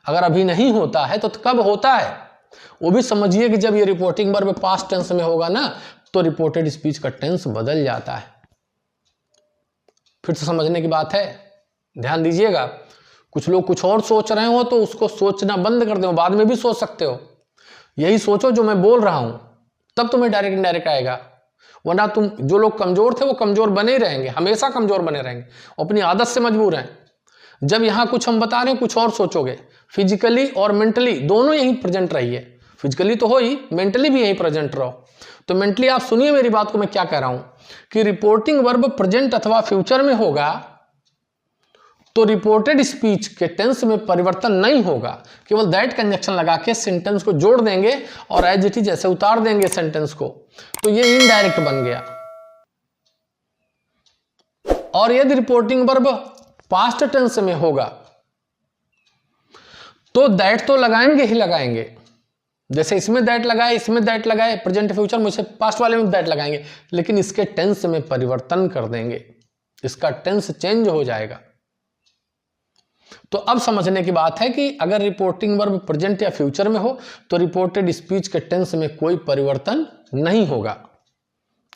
अगर अभी नहीं होता है तो कब होता है वो भी समझिए कि जब ये रिपोर्टिंग वर्ब पास्ट टेंस में होगा ना तो रिपोर्टेड स्पीच का टेंस बदल जाता है। फिर से समझने की बात है, ध्यान दीजिएगा। कुछ लोग कुछ और सोच रहे हो तो उसको सोचना बंद कर दो, बाद में भी सोच सकते हो। यही सोचो जो मैं बोल रहा हूं, तब तुम्हें डायरेक्ट इनडायरेक्ट आएगा। वरना तुम, जो लोग कमजोर थे वो कमजोर बने ही रहेंगे, हमेशा कमजोर बने रहेंगे, अपनी आदत से मजबूर हैं। जब यहां कुछ हम बता रहे हैं कुछ और सोचोगे। फिजिकली और मेंटली दोनों यहीं प्रेजेंट रहिए। फिजिकली तो हो ही, मेंटली भी यहीं प्रेजेंट रहो। तो मेंटली आप सुनिए मेरी बात को, मैं क्या कह रहा हूं कि रिपोर्टिंग वर्ब प्रेजेंट अथवा फ्यूचर में होगा तो रिपोर्टेड स्पीच के टेंस में परिवर्तन नहीं होगा। केवल दैट कंजक्शन लगा के सेंटेंस को जोड़ देंगे और एज इट इज जैसे उतार देंगे सेंटेंस को, तो ये इनडायरेक्ट बन गया। और यदि रिपोर्टिंग वर्ब पास्ट टेंस में होगा तो दैट तो लगाएंगे ही लगाएंगे। जैसे इसमें दैट लगाए, इसमें दैट लगाए, प्रेजेंट फ्यूचर में से पास्ट वाले में दैट लगाएंगे, लेकिन इसके टेंस में परिवर्तन कर देंगे, इसका टेंस चेंज हो जाएगा। तो अब समझने की बात है कि अगर रिपोर्टिंग वर्ब प्रेजेंट या फ्यूचर में हो तो रिपोर्टेड स्पीच के टेंस में कोई परिवर्तन नहीं होगा,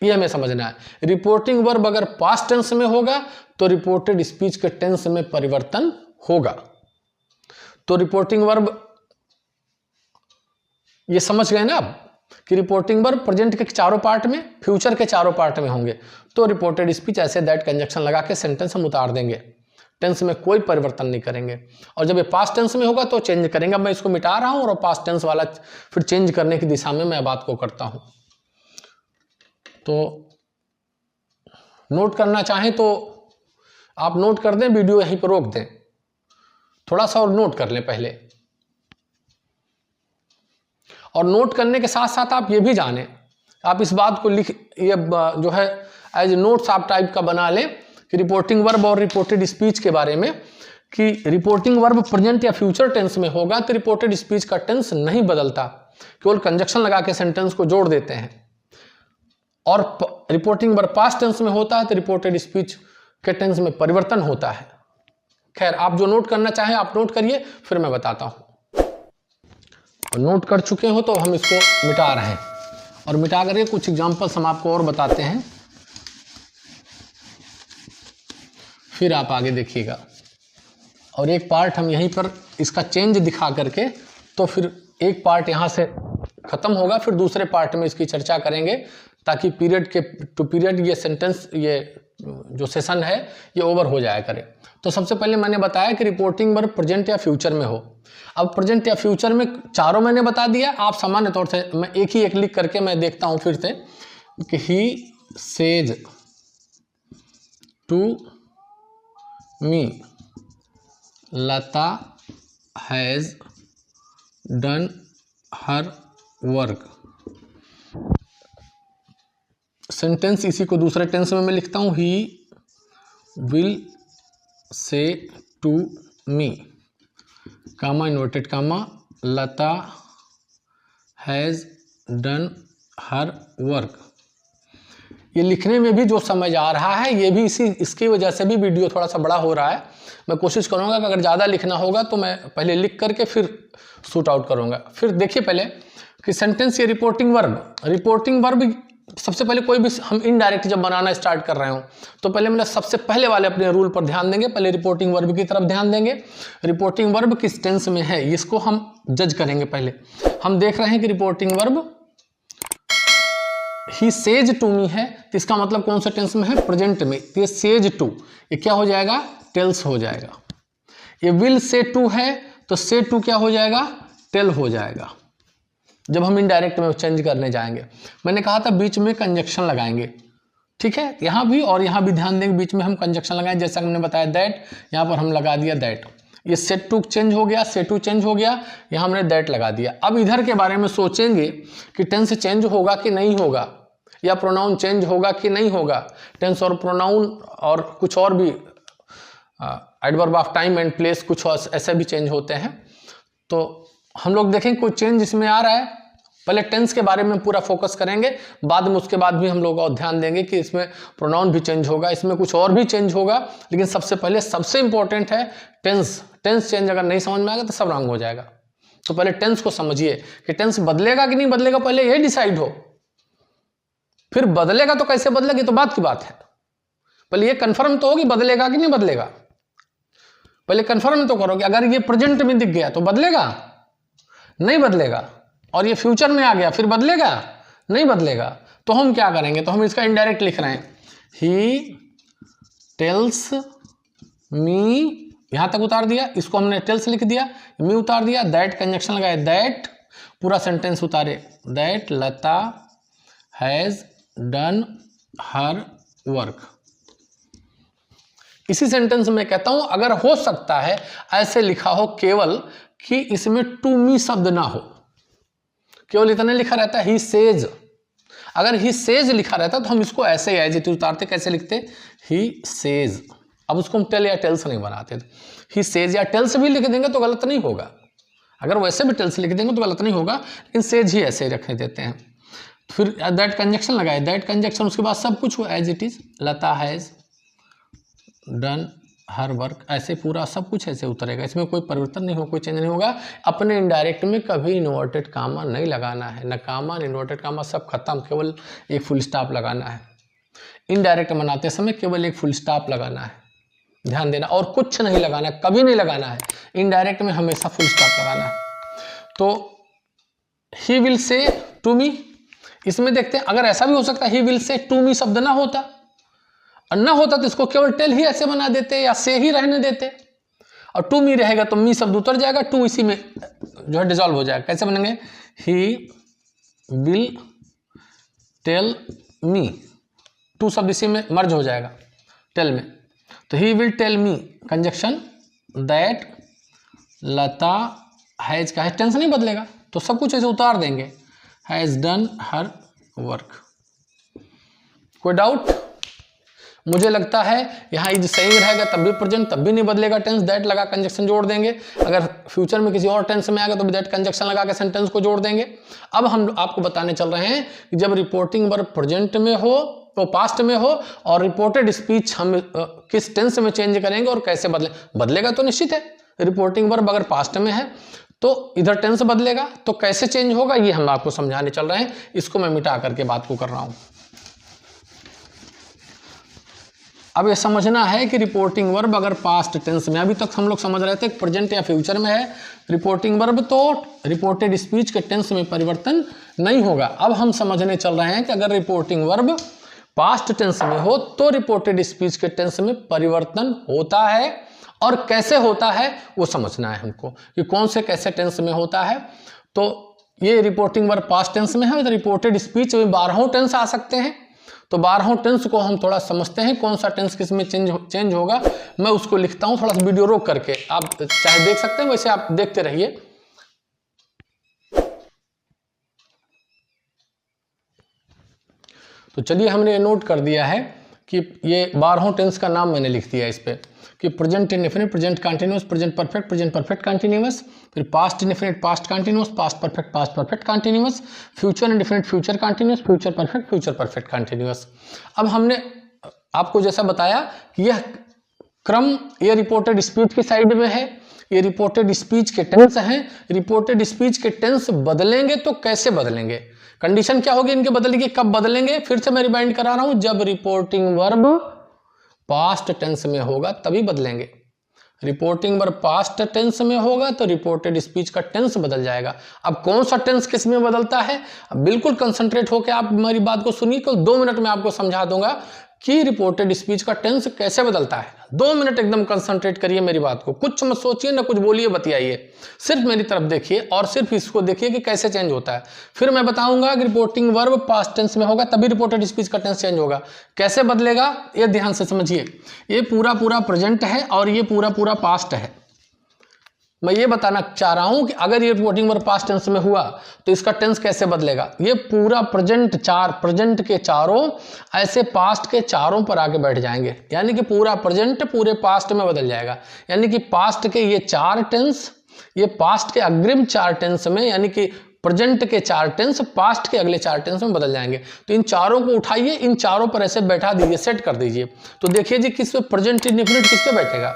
यह हमें समझना है। रिपोर्टिंग वर्ब अगर पास्ट टेंस में होगा तो रिपोर्टेड स्पीच के टेंस में परिवर्तन होगा। तो रिपोर्टिंग वर्ब, ये समझ गए ना अब कि रिपोर्टिंग वर्ब प्रेजेंट के चारों पार्ट में, फ्यूचर के चारों पार्ट में होंगे। तो रिपोर्टेड स्पीच ऐसे दैट कंजक्शन लगा के सेंटेंस हम उतार देंगे, टेंस में कोई परिवर्तन नहीं करेंगे। और जब ये पास्ट टेंस में होगा तो चेंज करेंगे। अब मैं इसको मिटा रहा हूं और पास्ट टेंस वाला फिर चेंज करने की दिशा में मैं बात को करता हूं। तो नोट करना चाहें तो आप नोट कर दें, वीडियो यहीं पर रोक दें, थोड़ा सा और नोट कर लें पहले। और नोट करने के साथ साथ आप ये भी जानें, आप इस बात को लिख, ये जो है एज नोट्स आप टाइप का बना लें कि रिपोर्टिंग वर्ब और रिपोर्टेड स्पीच के बारे में, कि रिपोर्टिंग वर्ब प्रेजेंट या फ्यूचर टेंस में होगा तो रिपोर्टेड स्पीच का टेंस नहीं बदलता, केवल कंजक्शन लगा के सेंटेंस को जोड़ देते हैं। और रिपोर्टिंग वर्ब पास्ट टेंस में होता है तो रिपोर्टेड स्पीच के टेंस में परिवर्तन होता है। खैर, आप जो नोट करना चाहें आप नोट करिए, फिर मैं बताता हूं। नोट कर चुके हो तो हम इसको मिटा रहे हैं, और मिटा करके कुछ एग्जाम्पल्स हम आपको और बताते हैं, फिर आप आगे देखिएगा। और एक पार्ट हम यहीं पर इसका चेंज दिखा करके, तो फिर एक पार्ट यहाँ से ख़त्म होगा, फिर दूसरे पार्ट में इसकी चर्चा करेंगे, ताकि पीरियड के टू पीरियड ये सेंटेंस, ये जो सेशन है ये ओवर हो जाया करे। तो सबसे पहले मैंने बताया कि रिपोर्टिंग वर्ब प्रेजेंट या फ्यूचर में हो। अब प्रेजेंट या फ्यूचर में चारों मैंने बता दिया। आप सामान्य तौर से मैं एक ही एक लिख करके मैं देखता हूँ फिर से कि he says to me Lata has done her work. Sentence इसी को दूसरे टेंस में मैं लिखता हूँ, he will say to me, comma inverted comma, Lata has done her work. ये लिखने में भी जो समझ आ रहा है, ये भी इसकी वजह से भी वीडियो थोड़ा सा बड़ा हो रहा है। मैं कोशिश करूँगा कि अगर ज़्यादा लिखना होगा तो मैं पहले लिख करके फिर शूट आउट करूँगा। फिर देखिए पहले कि सेंटेंस ये रिपोर्टिंग वर्ब सबसे पहले कोई भी हम इनडायरेक्ट जब बनाना स्टार्ट कर रहे हो तो पहले मतलब सबसे पहले वाले अपने रूल पर ध्यान देंगे। पहले रिपोर्टिंग वर्ब की तरफ ध्यान देंगे। रिपोर्टिंग वर्ब किस टेंस में है इसको हम जज करेंगे। पहले हम देख रहे हैं कि reporting verb he says to me है, तो इसका मतलब कौन सा टेंस में है? प्रेजेंट में। तो ये सेज टू, ये क्या हो जाएगा? टेल्स हो जाएगा। ये विल से टू है तो से टू क्या हो जाएगा? टेल हो जाएगा। जब हम इनडायरेक्ट में चेंज करने जाएंगे, मैंने कहा था बीच में कंजक्शन लगाएंगे, ठीक है? यहाँ भी और यहाँ भी ध्यान देंगे, बीच में हम कंजक्शन लगाएं। जैसा हमने बताया दैट, यहाँ पर हम लगा दिया दैट। ये सेट टू चेंज हो गया, से टू चेंज हो गया, यहाँ हमने दैट लगा दिया। अब इधर के बारे में सोचेंगे कि टेंस चेंज होगा कि नहीं होगा, या प्रोनाउन चेंज होगा कि नहीं होगा। टेंस और प्रोनाउन और कुछ और भी adverb of time and place कुछ ऐसे भी चेंज होते हैं। तो हम लोग देखें कोई चेंज इसमें आ रहा है। पहले टेंस के बारे में पूरा फोकस करेंगे, बाद में उसके बाद भी हम लोग और ध्यान देंगे कि इसमें प्रोनाउन भी चेंज होगा, इसमें कुछ और भी चेंज होगा। लेकिन सबसे पहले सबसे इंपॉर्टेंट है टेंस। टेंस चेंज अगर नहीं समझ में आएगा तो सब रंग हो जाएगा। तो पहले टेंस को समझिए कि टेंस बदलेगा कि नहीं बदलेगा, पहले ये डिसाइड हो। फिर बदलेगा तो कैसे बदलेगी तो बात की बात है। पहले ये कंफर्म तो होगी बदलेगा कि नहीं बदलेगा, पहले कंफर्म तो करो कि अगर ये प्रेजेंट में दिख गया तो बदलेगा, नहीं बदलेगा। और ये फ्यूचर में आ गया फिर बदलेगा, नहीं बदलेगा। तो हम क्या करेंगे? तो हम इसका इनडायरेक्ट लिख रहे हैं, ही टेल्स मी, यहां तक उतार दिया, इसको हमने टेल्स लिख दिया, मी उतार दिया, दैट कंजक्शन लगाए, दैट पूरा सेंटेंस उतारे, that Lata has done her work. इसी सेंटेंस में कहता हूं अगर हो सकता है ऐसे लिखा हो केवल कि इसमें टू मी शब्द ना हो, केवल इतना लिखा रहता है ही सेज। अगर ही सेज लिखा रहता तो हम इसको ऐसे ही एज इट इज उतारते, कैसे लिखते? He says. अब उसको हम टेल या टेल्स नहीं बनाते थे। ही सेज या टेल्स भी लिख देंगे तो गलत नहीं होगा, अगर वैसे भी टेल्स लिख देंगे तो गलत नहीं होगा, लेकिन सेज ही ऐसे ही रखने देते हैं। फिर दैट कंजक्शन लगाए, दैट कंजक्शन, उसके बाद सब कुछ हुआ as it is, Lata has done her work, ऐसे पूरा सब कुछ ऐसे उतरेगा, इसमें कोई परिवर्तन नहीं होगा, कोई चेंज नहीं होगा। अपने इनडायरेक्ट में कभी इन्वर्टेड कामा नहीं लगाना है, न कामा न इन्वर्टेड कामा, सब खत्म, केवल एक फुल स्टॉप लगाना है। इनडायरेक्ट बनाते समय केवल एक फुल स्टॉप लगाना है, ध्यान देना, और कुछ नहीं लगाना है, कभी नहीं लगाना है। इनडायरेक्ट में हमेशा फुल स्टॉप लगाना है। तो ही विल से टू मी, इसमें देखते हैं अगर ऐसा भी हो सकता है ही विल से टू मी शब्द ना होता, और ना होता तो इसको केवल टेल ही ऐसे बना देते या से ही रहने देते, और टू मी रहेगा तो मी शब्द उतर जाएगा, टू इसी में जो है डिजॉल्व हो जाएगा। कैसे बनेंगे? He will tell me, to शब्द इसी में मर्ज हो जाएगा टेल में। तो he will tell me conjunction that Lata has का है, टेंस नहीं बदलेगा तो सब कुछ ऐसे उतार देंगे, हैज डन हर वर्क। कोई डाउट? मुझे लगता है यहाँ इज सही रहेगा तब भी प्रेजेंट, तब भी नहीं बदलेगा टेंस, दैट लगा कंजक्शन जोड़ देंगे। अगर फ्यूचर में किसी और टेंस में आएगा तो भी दैट कंजक्शन लगा के सेंटेंस को जोड़ देंगे। अब हम आपको बताने चल रहे हैं कि जब रिपोर्टिंग वर्ब प्रेजेंट में हो तो पास्ट में हो, और रिपोर्टेड स्पीच हम किस टेंस में चेंज करेंगे और कैसे बदलेगा तो निश्चित है। रिपोर्टिंग वर्ब अगर पास्ट में है तो इधर टेंस बदलेगा, तो कैसे चेंज होगा ये हम आपको समझाने चल रहे हैं। इसको मैं मिटा करके बात को कर रहा हूं। अब ये समझना है कि रिपोर्टिंग वर्ब अगर पास्ट टेंस में, अभी तक हम लोग समझ रहे थे प्रेजेंट या फ्यूचर में है रिपोर्टिंग वर्ब, तो रिपोर्टेड स्पीच के टेंस में परिवर्तन नहीं होगा। अब हम समझने चल रहे हैं कि अगर रिपोर्टिंग वर्ब पास्ट टेंस में हो तो रिपोर्टेड स्पीच के टेंस में परिवर्तन होता है, और कैसे होता है वो समझना है हमको कि कौन से कैसे टेंस में होता है। तो ये रिपोर्टिंग वर्ब पास्ट टेंस में है, तो रिपोर्टेड स्पीच में 12 टेंस आ सकते हैं। तो 12 टेंस को हम थोड़ा समझते हैं, कौन सा टेंस किस में चेंज होगा। मैं उसको लिखता हूँ, थोड़ा सा वीडियो रोक करके, आप चाहे देख सकते हैं, वैसे आप देखते रहिए। तो चलिए हमने ये नोट कर दिया है कि ये 12 टेंस का नाम मैंने लिख दिया इस पर, कि present indefinite, present continuous, present perfect continuous, फिर past indefinite, past continuous, past perfect continuous, future indefinite, future continuous, future perfect continuous. अब हमने आपको जैसा बताया कि यह क्रम ये रिपोर्टेड स्पीच की साइड में है, ये रिपोर्टेड स्पीच के टेंस हैं। रिपोर्टेड स्पीच के टेंस बदलेंगे तो कैसे बदलेंगे, कंडीशन क्या होगी इनके बदलने की, कब बदलेंगे, फिर से मैं रिमाइंड करा रहा हूं, जब रिपोर्टिंग वर्ब पास्ट टेंस में होगा तभी बदलेंगे। रिपोर्टिंग वर्ब पास्ट टेंस में होगा तो रिपोर्टेड स्पीच का टेंस बदल जाएगा। अब कौन सा टेंस किस में बदलता है, अब बिल्कुल कंसंट्रेट होकर आप मेरी बात को सुनिए, तो 2 मिनट में आपको समझा दूंगा कि रिपोर्टेड स्पीच का टेंस कैसे बदलता है। 2 मिनट एकदम कंसंट्रेट करिए मेरी बात को, कुछ मत सोचिए ना कुछ बोलिए बतियाइए, सिर्फ मेरी तरफ देखिए और सिर्फ इसको देखिए कि कैसे चेंज होता है। फिर मैं बताऊंगा कि रिपोर्टिंग वर्ब पास्ट टेंस में होगा तभी रिपोर्टेड स्पीच का टेंस चेंज होगा। कैसे बदलेगा ये ध्यान से समझिए। ये पूरा प्रेजेंट है और ये पूरा पास्ट है। मैं ये बताना चाह रहा हूं कि अगर ये रिपोर्टिंग वर्ब पास्ट टेंस में हुआ तो इसका टेंस कैसे बदलेगा। ये पूरा प्रेजेंट के चारों ऐसे पास्ट के चारों पर आके बैठ जाएंगे, यानी कि पूरा प्रेजेंट पूरे पास्ट में बदल जाएगा। यानी कि पास्ट के ये 4 टेंस, ये पास्ट के अग्रिम 4 टेंस में, यानी कि प्रेजेंट के 4 टेंस पास्ट के अगले 4 टेंस में बदल जाएंगे। तो इन चारों को उठाइए, इन चारों पर ऐसे बैठा दीजिए, सेट कर दीजिए। तो देखिए जी किस पे प्रेजेंट इंडेफिनिट किस पे बैठेगा,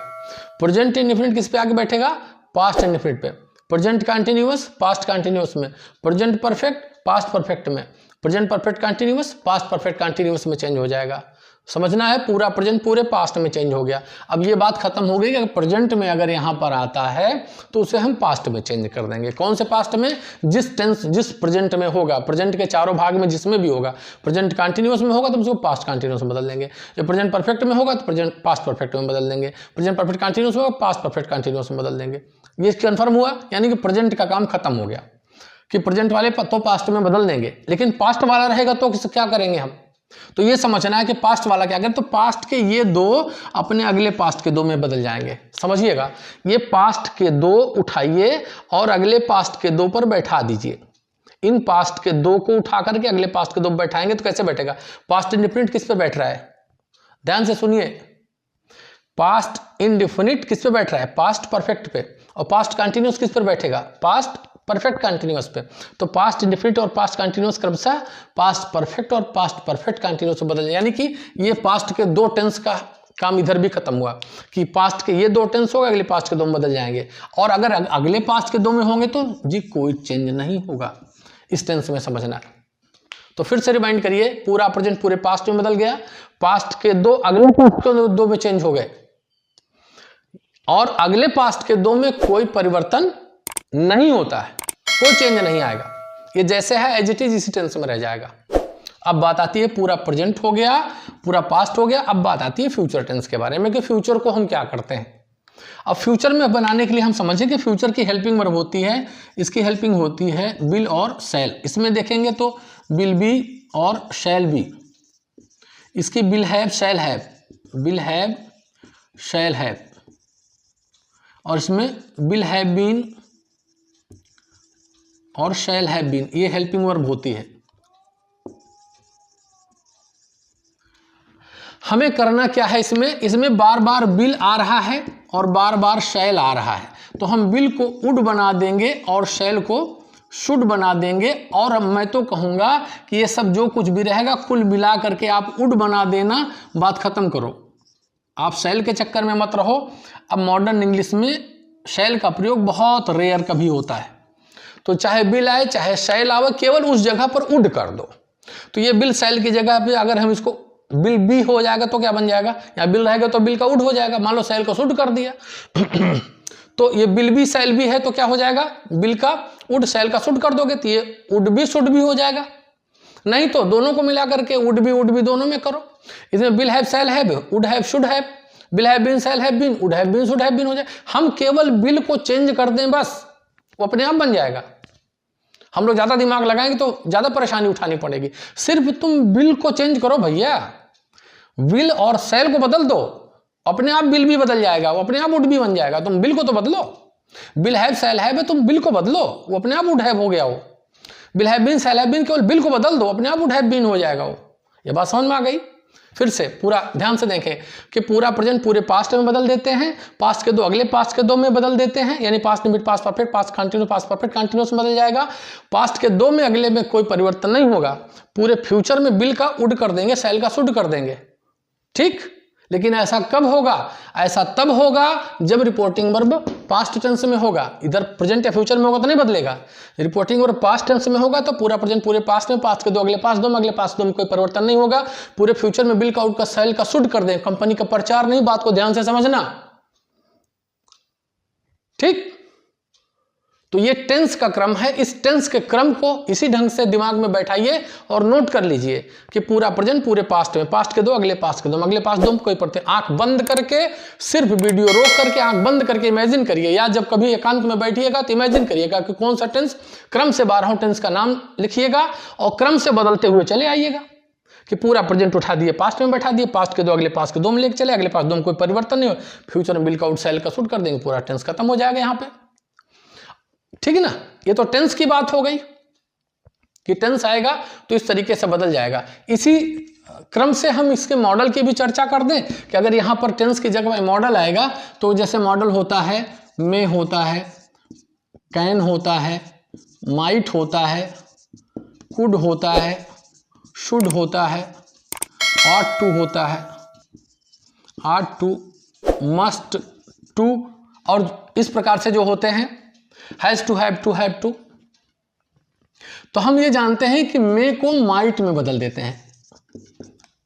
प्रेजेंट इंडेफिनिट किस पे आके बैठेगा, पास्ट इंडेफिनिट पे। प्रेजेंट कंटिन्यूअस पास्ट कंटिन्यूअस में, प्रेजेंट परफेक्ट पास्ट परफेक्ट में, present perfect continuous past perfect continuous में चेंज हो जाएगा। समझना है, पूरा प्रेजेंट पूरे पास्ट में चेंज हो गया। अब ये बात खत्म हो गई कि प्रेजेंट में अगर यहाँ पर आता है तो उसे हम पास्ट में चेंज कर देंगे। कौन से पास्ट में, जिस टेंस जिस प्रेजेंट में होगा, प्रेजेंट के चारों भाग में जिसमें भी होगा। प्रेजेंट कंटिन्यूअस में होगा तो उसको पास्ट कंटिन्यूअस में बदल देंगे। जब प्रेजेंट परफेक्ट में होगा तो प्रेजेंट पास्ट परफेक्ट में बदल देंगे। प्रेजेंट परफेक्ट कंटिन्यूअस होगा पास्ट परफेक्ट कंटिन्यूअस में बदल देंगे। ये कन्फर्म हुआ, यानी कि प्रेजेंट का काम खत्म हो गया कि प्रेजेंट वाले तो पास्ट में बदल देंगे, लेकिन पास्ट वाला रहेगा तो क्या करेंगे हम। तो ये समझना है कि पास्ट वाला क्या करें, तो पास्ट के ये 2 अपने अगले पास्ट के 2 में बदल जाएंगे। समझिएगा, ये पास्ट के 2 उठाइए और अगले पास्ट के 2 पर बैठा दीजिए। इन पास्ट के 2 को उठा करके अगले पास्ट के 2 बैठाएंगे तो कैसे बैठेगा, पास्ट इंडेफिनिट किस पे बैठ रहा है, ध्यान से सुनिए। पास्ट इंडेफिनिट किस पे बैठ रहा है, पास्ट परफेक्ट पे, और पास्ट कंटिन्यूअस किस पर बैठेगा, पास्ट परफेक्ट कंटिन्यूअस पे। तो पास्ट इंडेफिनिट और पास्ट कंटिन्यूअस क्रमशः पास्ट परफेक्ट और पास्ट परफेक्ट कंटिन्यूअस में बदल, यानी कि ये पास्ट के 2 टेंस का काम इधर भी खत्म हुआ कि पास्ट के ये 2 टेंस होगा, अगले पास्ट के 2 में बदल जाएंगे। और अगर अगले पास्ट के 2 में होंगे तो जी कोई चेंज नहीं होगा, इस टेंस में समझना। तो फिर से रिमाइंड करिए, पूरा प्रेजेंट पूरे पास्ट में बदल गया, पास्ट के 2 अगले पास्ट के 2 में चेंज हो गए, और अगले पास्ट के 2 में कोई परिवर्तन नहीं होता है, कोई चेंज नहीं आएगा। ये जैसे है एज इट इज इसी टेंस में रह जाएगा। अब बात आती है, पूरा प्रेजेंट हो गया, पूरा पास्ट हो गया, अब बात आती है फ्यूचर टेंस के बारे में कि फ्यूचर को हम क्या करते हैं। अब फ्यूचर में बनाने के लिए हम समझें कि फ्यूचर की हेल्पिंग वर्ब होती है, इसकी हेल्पिंग होती है विल और शैल। इसमें देखेंगे तो विल बी और शैल बी, इसकी will have shall have, will have shall have, और इसमें विल हैव बीन और शैल हैव बीन, ये हेल्पिंग वर्ब होती है। हमें करना क्या है, इसमें बार बार विल आ रहा है और बार बार शैल आ रहा है, तो हम विल को वुड बना देंगे और शैल को शुड बना देंगे। और मैं तो कहूँगा कि ये सब जो कुछ भी रहेगा कुल मिला करके आप वुड बना देना, बात खत्म करो, आप शैल के चक्कर में मत रहो। अब मॉडर्न इंग्लिश में शैल का प्रयोग बहुत रेयर कभी होता है, तो चाहे विल आए चाहे शैल आवे, केवल उस जगह पर वुड कर दो। तो ये विल शैल की जगह पे अगर हम इसको बिल बी हो जाएगा तो क्या बन जाएगा, या बिल रहेगा तो बिल का वुड हो जाएगा। मान लो सेल को शुड कर दिया तो ये बिल बी सेल बी है तो क्या हो जाएगा, बिल का वुड सेल का शुड कर दोगे तो ये वुड बी शुड भी हो जाएगा। नहीं तो दोनों को मिला करके वुड बी दोनों में करो। इसमें will have shall have, would have should have, will have been shall have been, would have been should have been हो जाए। हम केवल बिल को चेंज कर दें बस, वो अपने आप बन जाएगा। हम लोग ज्यादा दिमाग लगाएंगे तो ज्यादा परेशानी उठानी पड़ेगी। सिर्फ तुम बिल को चेंज करो भैया, बिल और सेल को बदल दो, अपने आप बिल भी बदल जाएगा, वो अपने आप वुड भी बन जाएगा। तुम बिल को तो बदलो, बिल हैव सेल हैव है, तुम बिल को बदलो, वो अपने आप वुड हैव हो गया। वो will have been shall have been, केवल बिल को बदल दो, अपने आप वुड हैव बीन हो जाएगा। वो ये बात समझ में आ गई। फिर से पूरा ध्यान से देखें कि पूरा प्रेजेंट पूरे पास्ट में बदल देते हैं, पास्ट के दो अगले पास्ट के दो में बदल देते हैं, यानी past limit past perfect, past continue, past perfect continuous में बदल जाएगा। पास्ट के दो में अगले में कोई परिवर्तन नहीं होगा। पूरे फ्यूचर में बिल का वुड कर देंगे, सेल का शुड कर देंगे, ठीक। लेकिन ऐसा कब होगा, ऐसा तब होगा जब रिपोर्टिंग वर्ब पास्ट टेंस में होगा। इधर प्रेजेंट या फ्यूचर में होगा तो नहीं बदलेगा। रिपोर्टिंग वर्ब पास्ट टेंस में होगा तो पूरा प्रेजेंट पूरे पास्ट में, पास्ट के दो अगले पास्ट दो में, अगले पास्ट दो में कोई परिवर्तन नहीं होगा। पूरे फ्यूचर में बिल का वुड का सेल का शुड कर दें, कंपनी का प्रचार नहीं, बात को ध्यान से समझना, ठीक। तो ये टेंस का क्रम है। इस टेंस के क्रम को इसी ढंग से दिमाग में बैठाइए और नोट कर लीजिए कि पूरा प्रेजेंट पूरे पास्ट में, पास्ट के दो अगले पास्ट के दो, अगले पास्ट दो में कोई पढ़ते। आंख बंद करके, सिर्फ वीडियो रोक करके आंख बंद करके इमेजिन करिए, या जब कभी एकांत में बैठिएगा तो इमेजिन करिएगा कि कौन सा टेंस, क्रम से 12 टेंस का नाम लिखिएगा और क्रम से बदलते हुए चले आइएगा कि पूरा प्रेजेंट उठा दिए, पास्ट में बैठा दिए, पास्ट के दो अगले पास्ट के दो में लेके चले, अगले पास्ट दो में कोई परिवर्तन नहीं हो, फ्यूचर में बिल का वुड सेल का शुड कर देंगे, पूरा टेंस खत्म हो जाएगा यहाँ पे, ठीक है ना। ये तो टेंस की बात हो गई कि टेंस आएगा तो इस तरीके से बदल जाएगा। इसी क्रम से हम इसके मॉडल की भी चर्चा कर दें कि अगर यहां पर टेंस की जगह मॉडल आएगा तो जैसे मॉडल होता है मे होता है, कैन होता है, माइट होता है, कुड होता है, शुड होता है, ऑट टू होता है, आट टू, मस्ट टू, और इस प्रकार से जो होते हैं has to, have to, have to. तो हम ये जानते हैं कि मे को माइट में बदल देते हैं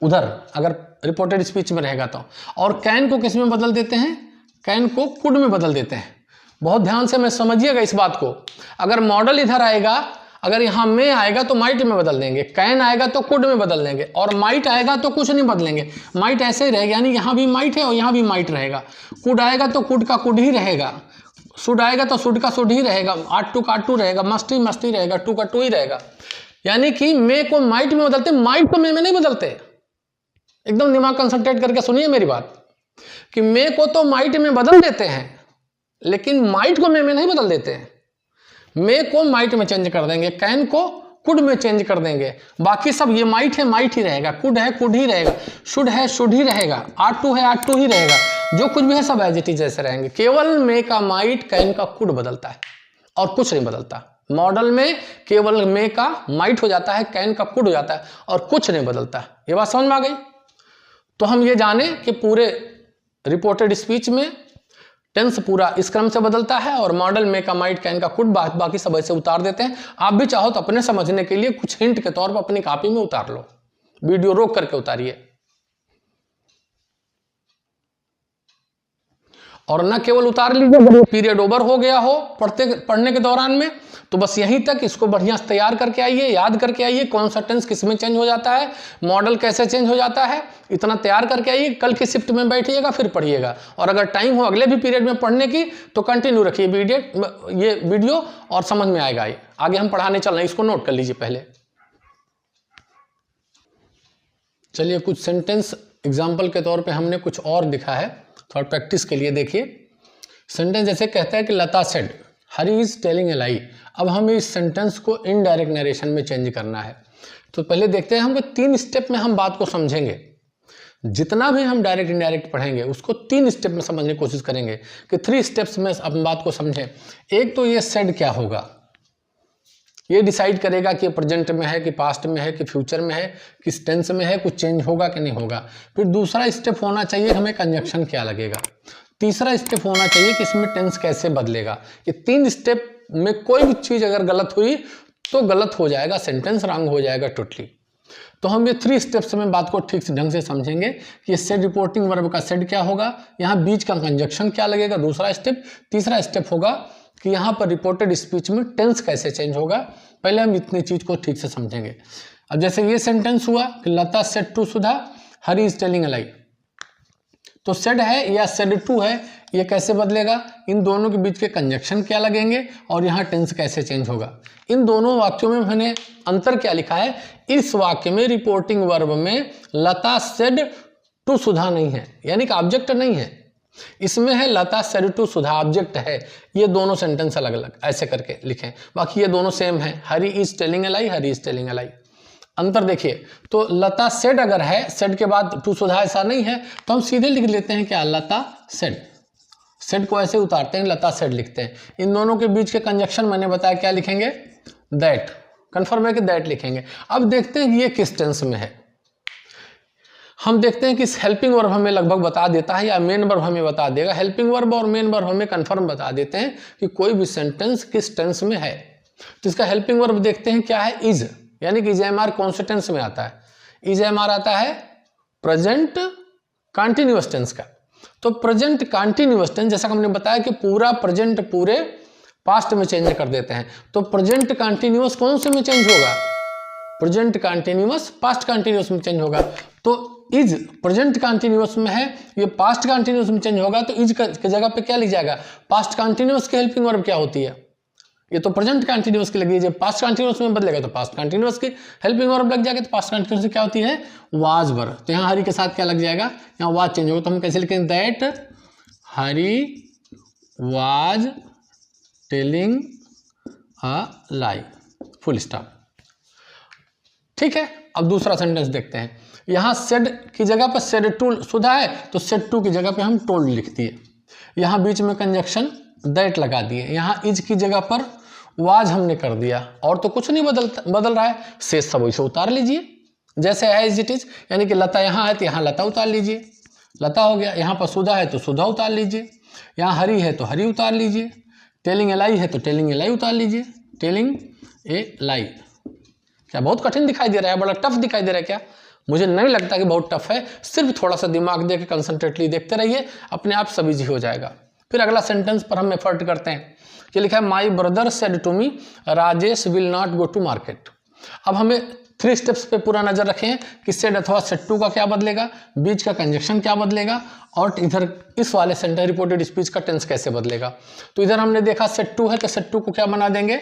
उधर, अगर रिपोर्टेड स्पीच में रहेगा तो, और कैन को किस में बदल देते हैं, कैन को कुड में बदल देते हैं। बहुत ध्यान से मैं समझिएगा इस बात को। अगर मॉडल इधर आएगा, अगर यहां मे आएगा तो माइट में बदल देंगे, कैन आएगा तो कुड में बदल देंगे, और माइट आएगा तो कुछ नहीं बदलेंगे, माइट ऐसे ही रहेगा, यानी यहां भी माइट है और यहां भी माइट रहेगा। कुड आएगा तो कुड का कुड ही रहेगा, शुड आएगा तो शुड का शुड ही रहेगा, आट टू का टू रहेगा, मस्ट ही रहेगा, टू का टू ही रहेगा। यानी कि मे को माइट में बदलते, माइट को मे में नहीं बदलते। एकदम दिमाग कंसंट्रेट करके सुनिए मेरी बात कि मे को तो माइट में बदल देते हैं लेकिन माइट को मे में नहीं बदल देते हैं। मे को माइट में चेंज कर देंगे, कैन को कुड में चेंज कर देंगे, बाकी सब ये माइट है माइट ही रहेगा, कुड है कुड ही रहेगा, शुड है शुड ही रहेगा, आट टू है आट टू ही रहेगा, जो कुछ भी है सब एज इट इज जैसे रहेंगे। केवल मे का माइट, कैन का कुड बदलता है और कुछ नहीं बदलता। मॉडल में केवल मे का माइट हो जाता है, कैन का कुड हो जाता है और कुछ नहीं बदलता। ये बात समझ में आ गई। तो हम ये जाने कि पूरे रिपोर्टेड स्पीच में टेंस पूरा इस क्रम से बदलता है और मॉडल में का माइट, कैन का कुड, बाकी सब ऐसे उतार देते हैं। आप भी चाहो तो अपने समझने के लिए कुछ हिंट के तौर पर अपनी कॉपी में उतार लो, वीडियो रोक करके उतारिए। और न केवल उतार लीजिए, पीरियड ओवर हो गया हो पढ़ने के दौरान में, तो बस यहीं तक इसको बढ़िया से तैयार करके आइए, याद करके आइए कौन सा टेंस किस में चेंज हो जाता है, मॉडल कैसे चेंज हो जाता है, इतना तैयार करके आइए। कल की शिफ्ट में बैठिएगा फिर पढ़िएगा, और अगर टाइम हो अगले भी पीरियड में पढ़ने की तो कंटिन्यू रखिए ये वीडियो और समझ में आएगा। आगे हम पढ़ाने चल रहे हैं, इसको नोट कर लीजिए पहले। चलिए कुछ सेंटेंस एग्जाम्पल के तौर पर हमने कुछ और दिखा है, थोड़ा प्रैक्टिस के लिए देखिए। सेंटेंस जैसे कहता है कि Lata said Hari is telling a lie. अब हमें इस सेंटेंस को इनडायरेक्ट नरेशन में चेंज करना है। तो पहले देखते हैं, हम 3 स्टेप में हम बात को समझेंगे। जितना भी हम डायरेक्ट इनडायरेक्ट पढ़ेंगे उसको 3 स्टेप में समझने की कोशिश करेंगे कि 3 स्टेप्स में अपन बात को समझें। एक तो ये सेड क्या होगा, ये डिसाइड करेगा कि प्रेजेंट में है कि पास्ट में है कि फ्यूचर में है, किस टेंस में है, कुछ चेंज होगा कि नहीं होगा। फिर दूसरा स्टेप होना चाहिए हमें कंजक्शन क्या लगेगा। तीसरा स्टेप होना चाहिए कि इसमें टेंस कैसे बदलेगा। ये 3 स्टेप में कोई भी चीज़ अगर गलत हुई तो गलत हो जाएगा, सेंटेंस रॉन्ग हो जाएगा टोटली। तो हम ये 3 स्टेप्स में बात को ठीक से ढंग से समझेंगे कि ये सेड रिपोर्टिंग वर्ब का सेड क्या होगा, यहाँ बीच का कंजक्शन क्या लगेगा, दूसरा स्टेप। तीसरा स्टेप होगा कि यहाँ पर रिपोर्टेड स्पीच में टेंस कैसे चेंज होगा। पहले हम इतनी चीज़ को ठीक से समझेंगे। अब जैसे ये सेंटेंस हुआ कि Lata said to Sudha Hari is telling a lie, तो सेड है या सेड टू है, ये कैसे बदलेगा, इन दोनों के बीच के कंजक्शन क्या लगेंगे और यहाँ टेंस कैसे चेंज होगा। इन दोनों वाक्यों में मैंने अंतर क्या लिखा है, इस वाक्य में रिपोर्टिंग वर्ब में लता सेड टू सुधा नहीं है, यानी कि ऑब्जेक्ट नहीं है। इसमें है लता सेड टू सुधा, ऑब्जेक्ट है। ये दोनों सेंटेंस अलग अलग ऐसे करके लिखें, बाकी ये दोनों सेम है। Hari is telling a lie, Hari is telling a lie. अंतर देखिए, तो लता सेड अगर है, सेड के बाद टू सुधा ऐसा नहीं है, तो हम सीधे लिख लेते हैं क्या, लता सेड। सेड को ऐसे उतारते हैं, लता सेड लिखते हैं। इन दोनों के बीच के कंजक्शन मैंने बताया क्या लिखेंगे, दैट। कंफर्म है कि दैट लिखेंगे। अब देखते हैं कि ये किस टेंस में है। हम देखते हैं कि हेल्पिंग वर्ब हमें लगभग बता देता है या मेन वर्ब हमें बता देगा। हेल्पिंग वर्ब और मेन वर्ब हमें कंफर्म बता देते हैं कि कोई भी सेंटेंस किस टेंस में है। तो इसका हेल्पिंग वर्ब देखते हैं क्या है, इज, यानी कि इज कौन से टेंस में आता है, इज आता है प्रेजेंट कंटिन्यूअस टेंस का। तो प्रेजेंट कंटिन्यूअस टेंस, जैसा हमने बताया कि पूरा प्रेजेंट पूरे पास्ट में चेंज कर देते हैं, तो प्रेजेंट कंटिन्यूअस कौन से में चेंज होगा, प्रेजेंट कंटिन्यूअस पास्ट कंटिन्यूअस में चेंज होगा। तो इज प्रेजेंट कंटिन्यूअस में है, ये पास्ट कंटिन्यूअस में चेंज होगा, तो इज की जगह पे क्या लिख जाएगा, पास्ट कंटिन्यूअस की हेल्पिंग वर्ब क्या होती है, ये तो प्रेजेंट कंटिन्यूअस की लगी है। जब पास्ट कंटिन्यूअस में बदलेगा तो पास्ट कंटिन्यूअस की हेल्पिंग वर्ब लग जाएगा। तो पास्ट कंटिन्यूअस क्या होती है, वाज वर्ब। तो यहाँ हरी के साथ क्या लग जाएगा, यहाँ वाज चेंज होगा, तो हम कैसे लिखेंगे, that Hari was telling a lie, full stop. ठीक है, अब दूसरा सेंटेंस देखते हैं। यहाँ सेड की जगह पर सेड टू सुधा है, तो सेड टू की जगह पे हम टोल्ड लिख दिए। यहाँ बीच में कंजक्शन दैट लगा दिए। यहाँ इज की जगह पर वाज हमने कर दिया, और तो कुछ नहीं बदल रहा है। शेष सब वैसे उतार लीजिए जैसे है एज इट इज, यानी कि लता यहाँ है तो यहाँ लता उतार लीजिए, लता हो गया। यहाँ पर सुधा है तो सुधा उतार लीजिए, यहाँ हरी है तो हरी उतार लीजिए, टेलिंग ए लाई है तो टेलिंग ए लाई उतार लीजिए, टेलिंग ए लाई। क्या बहुत कठिन दिखाई दे रहा है, बड़ा टफ दिखाई दे रहा है क्या, मुझे नहीं लगता कि बहुत टफ है। सिर्फ थोड़ा सा दिमाग दे के कंसंट्रेटली देखते रहिए, अपने आप सब इजी हो जाएगा। फिर अगला सेंटेंस पर हम एफर्ट करते हैं। ये लिखा है my brother said to me Rajesh will not go to market. अब हमें 3 स्टेप्स पे पूरा नजर रखें कि सेड अथवा सेड टू का क्या बदलेगा, बीच का कंजक्शन क्या बदलेगा, और इधर इस वाले सेंटेंस रिपोर्टेड स्पीच का टेंस कैसे बदलेगा। तो इधर हमने देखा सेड टू है, तो सेड टू को क्या बना देंगे,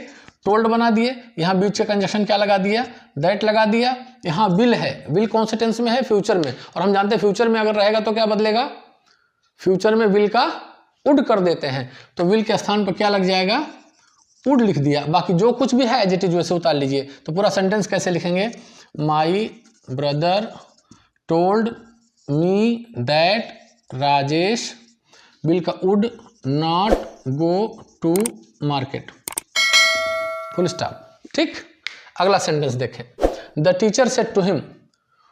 टोल्ड बना दिए। यहाँ बीच का कंजक्शन क्या लगा दिया, दैट लगा दिया। यहाँ विल है, विल कौन से टेंस में है, फ्यूचर में, और हम जानते हैं फ्यूचर में अगर रहेगा तो क्या बदलेगा, फ्यूचर में विल का वुड कर देते हैं, तो विल के स्थान पर क्या लग जाएगा, वुड लिख दिया। बाकी जो कुछ भी है एज इट इज वैसे उतार लीजिए। तो पूरा सेंटेंस कैसे लिखेंगे, my brother told me that Rajesh will का would not go to market, full stop. ठीक, अगला सेंटेंस देखें। The teacher said to him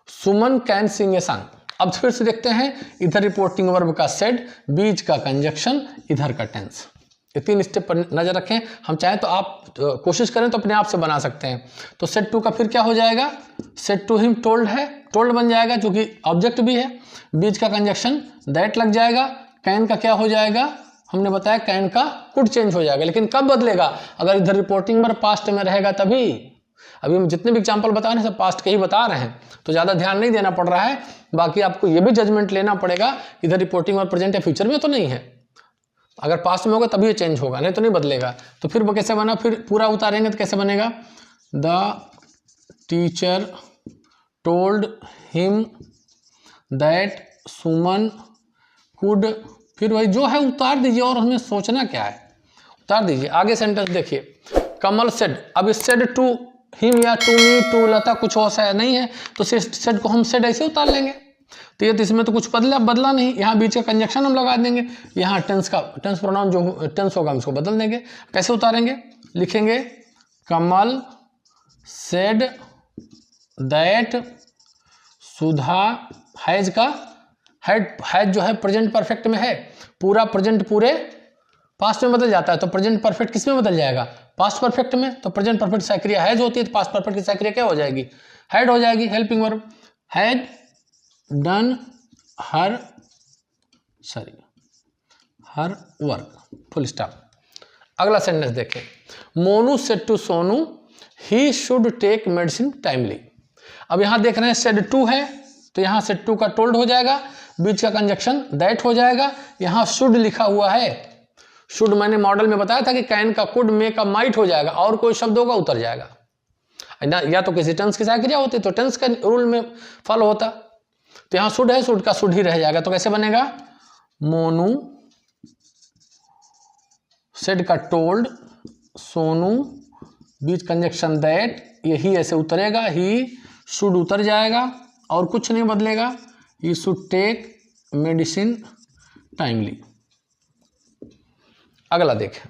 Suman can sing a song. अब फिर से देखते हैं, इधर रिपोर्टिंग वर्ब का सेड, बीच का कंजक्शन, इधर का टेंस। ये 3 स्टेप पर नजर रखें। हम चाहें तो आप कोशिश करें तो अपने आप से बना सकते हैं। तो सेड टू का फिर क्या हो जाएगा, सेड टू हिम टोल्ड है, टोल्ड बन जाएगा जो कि ऑब्जेक्ट भी है। बीच का कंजक्शन दैट लग जाएगा। कैन का क्या हो जाएगा, हमने बताया कैन का कुड चेंज हो जाएगा, लेकिन कब बदलेगा, अगर इधर रिपोर्टिंग वर्ब पास्ट में रहेगा तभी। अभी हम जितने भी एग्जाम्पल बता रहे हैं सब पास्ट के ही बता रहे हैं, तो ज़्यादा ध्यान नहीं देना पड़ रहा है। बाकी आपको ये भी जजमेंट लेना पड़ेगा, इधर रिपोर्टिंग वर्ब प्रेजेंट या फ्यूचर में तो नहीं है। अगर पास्ट में होगा तभी ये चेंज होगा, नहीं तो नहीं बदलेगा। तो फिर वो कैसे बना, फिर पूरा उतारेंगे तो कैसे बनेगा, the teacher told him that Suman could, फिर वही जो है उतार दीजिए, और हमें सोचना क्या है, उतार दीजिए। आगे सेंटेंस देखिए, कमल सेड। अब इस सेड टू हिम या टू मी टू लता कुछ और सा नहीं है, तो सेड को हम सेड ऐसे उतार लेंगे। तो ये तो इसमें तो कुछ बदला नहीं। यहाँ बीच का कंजक्शन हम लगा देंगे, यहाँ टेंस प्रोनाउन जो टेंस होगा हम उसको बदल देंगे। कैसे उतारेंगे, लिखेंगे कमल सेड दैट सुधा हैज का हैज जो है प्रेजेंट परफेक्ट में है, पूरा प्रेजेंट पूरे पास्ट में बदल जाता है तो प्रेजेंट परफेक्ट किस में बदल जाएगा, पास्ट परफेक्ट में। तो प्रेजेंट परफेक्ट सक्रिया हैज होती है तो पास्ट परफेक्ट की सक्रिया क्या हो जाएगी, हैड हो जाएगी। Helping verb, had done her work, full stop. अगला सेंटेंस देखें, Monu said to Sonu he should take medicine timely. अब यहां देख रहे हैं सेड टू है तो यहां सेड टू का टोल्ड हो जाएगा, बीच का कंजक्शन दैट हो जाएगा। यहां शुड लिखा हुआ है, शुड मैंने मॉडल में बताया था कि कैन का कुड, मे का माइट हो जाएगा और कोई शब्द होगा उतर जाएगा, या तो किसी टेंस की सक्रिया होती तो टेंस का रूल में फॉलो होता। तो यहां शुड है, शुड का शुड ही रह जाएगा। तो कैसे बनेगा, मोनू सेड का told, Sonu beach conjunction that, यही ऐसे उतरेगा, ही शुड उतर जाएगा और कुछ नहीं बदलेगा, he should take medicine timely. अगला देखें,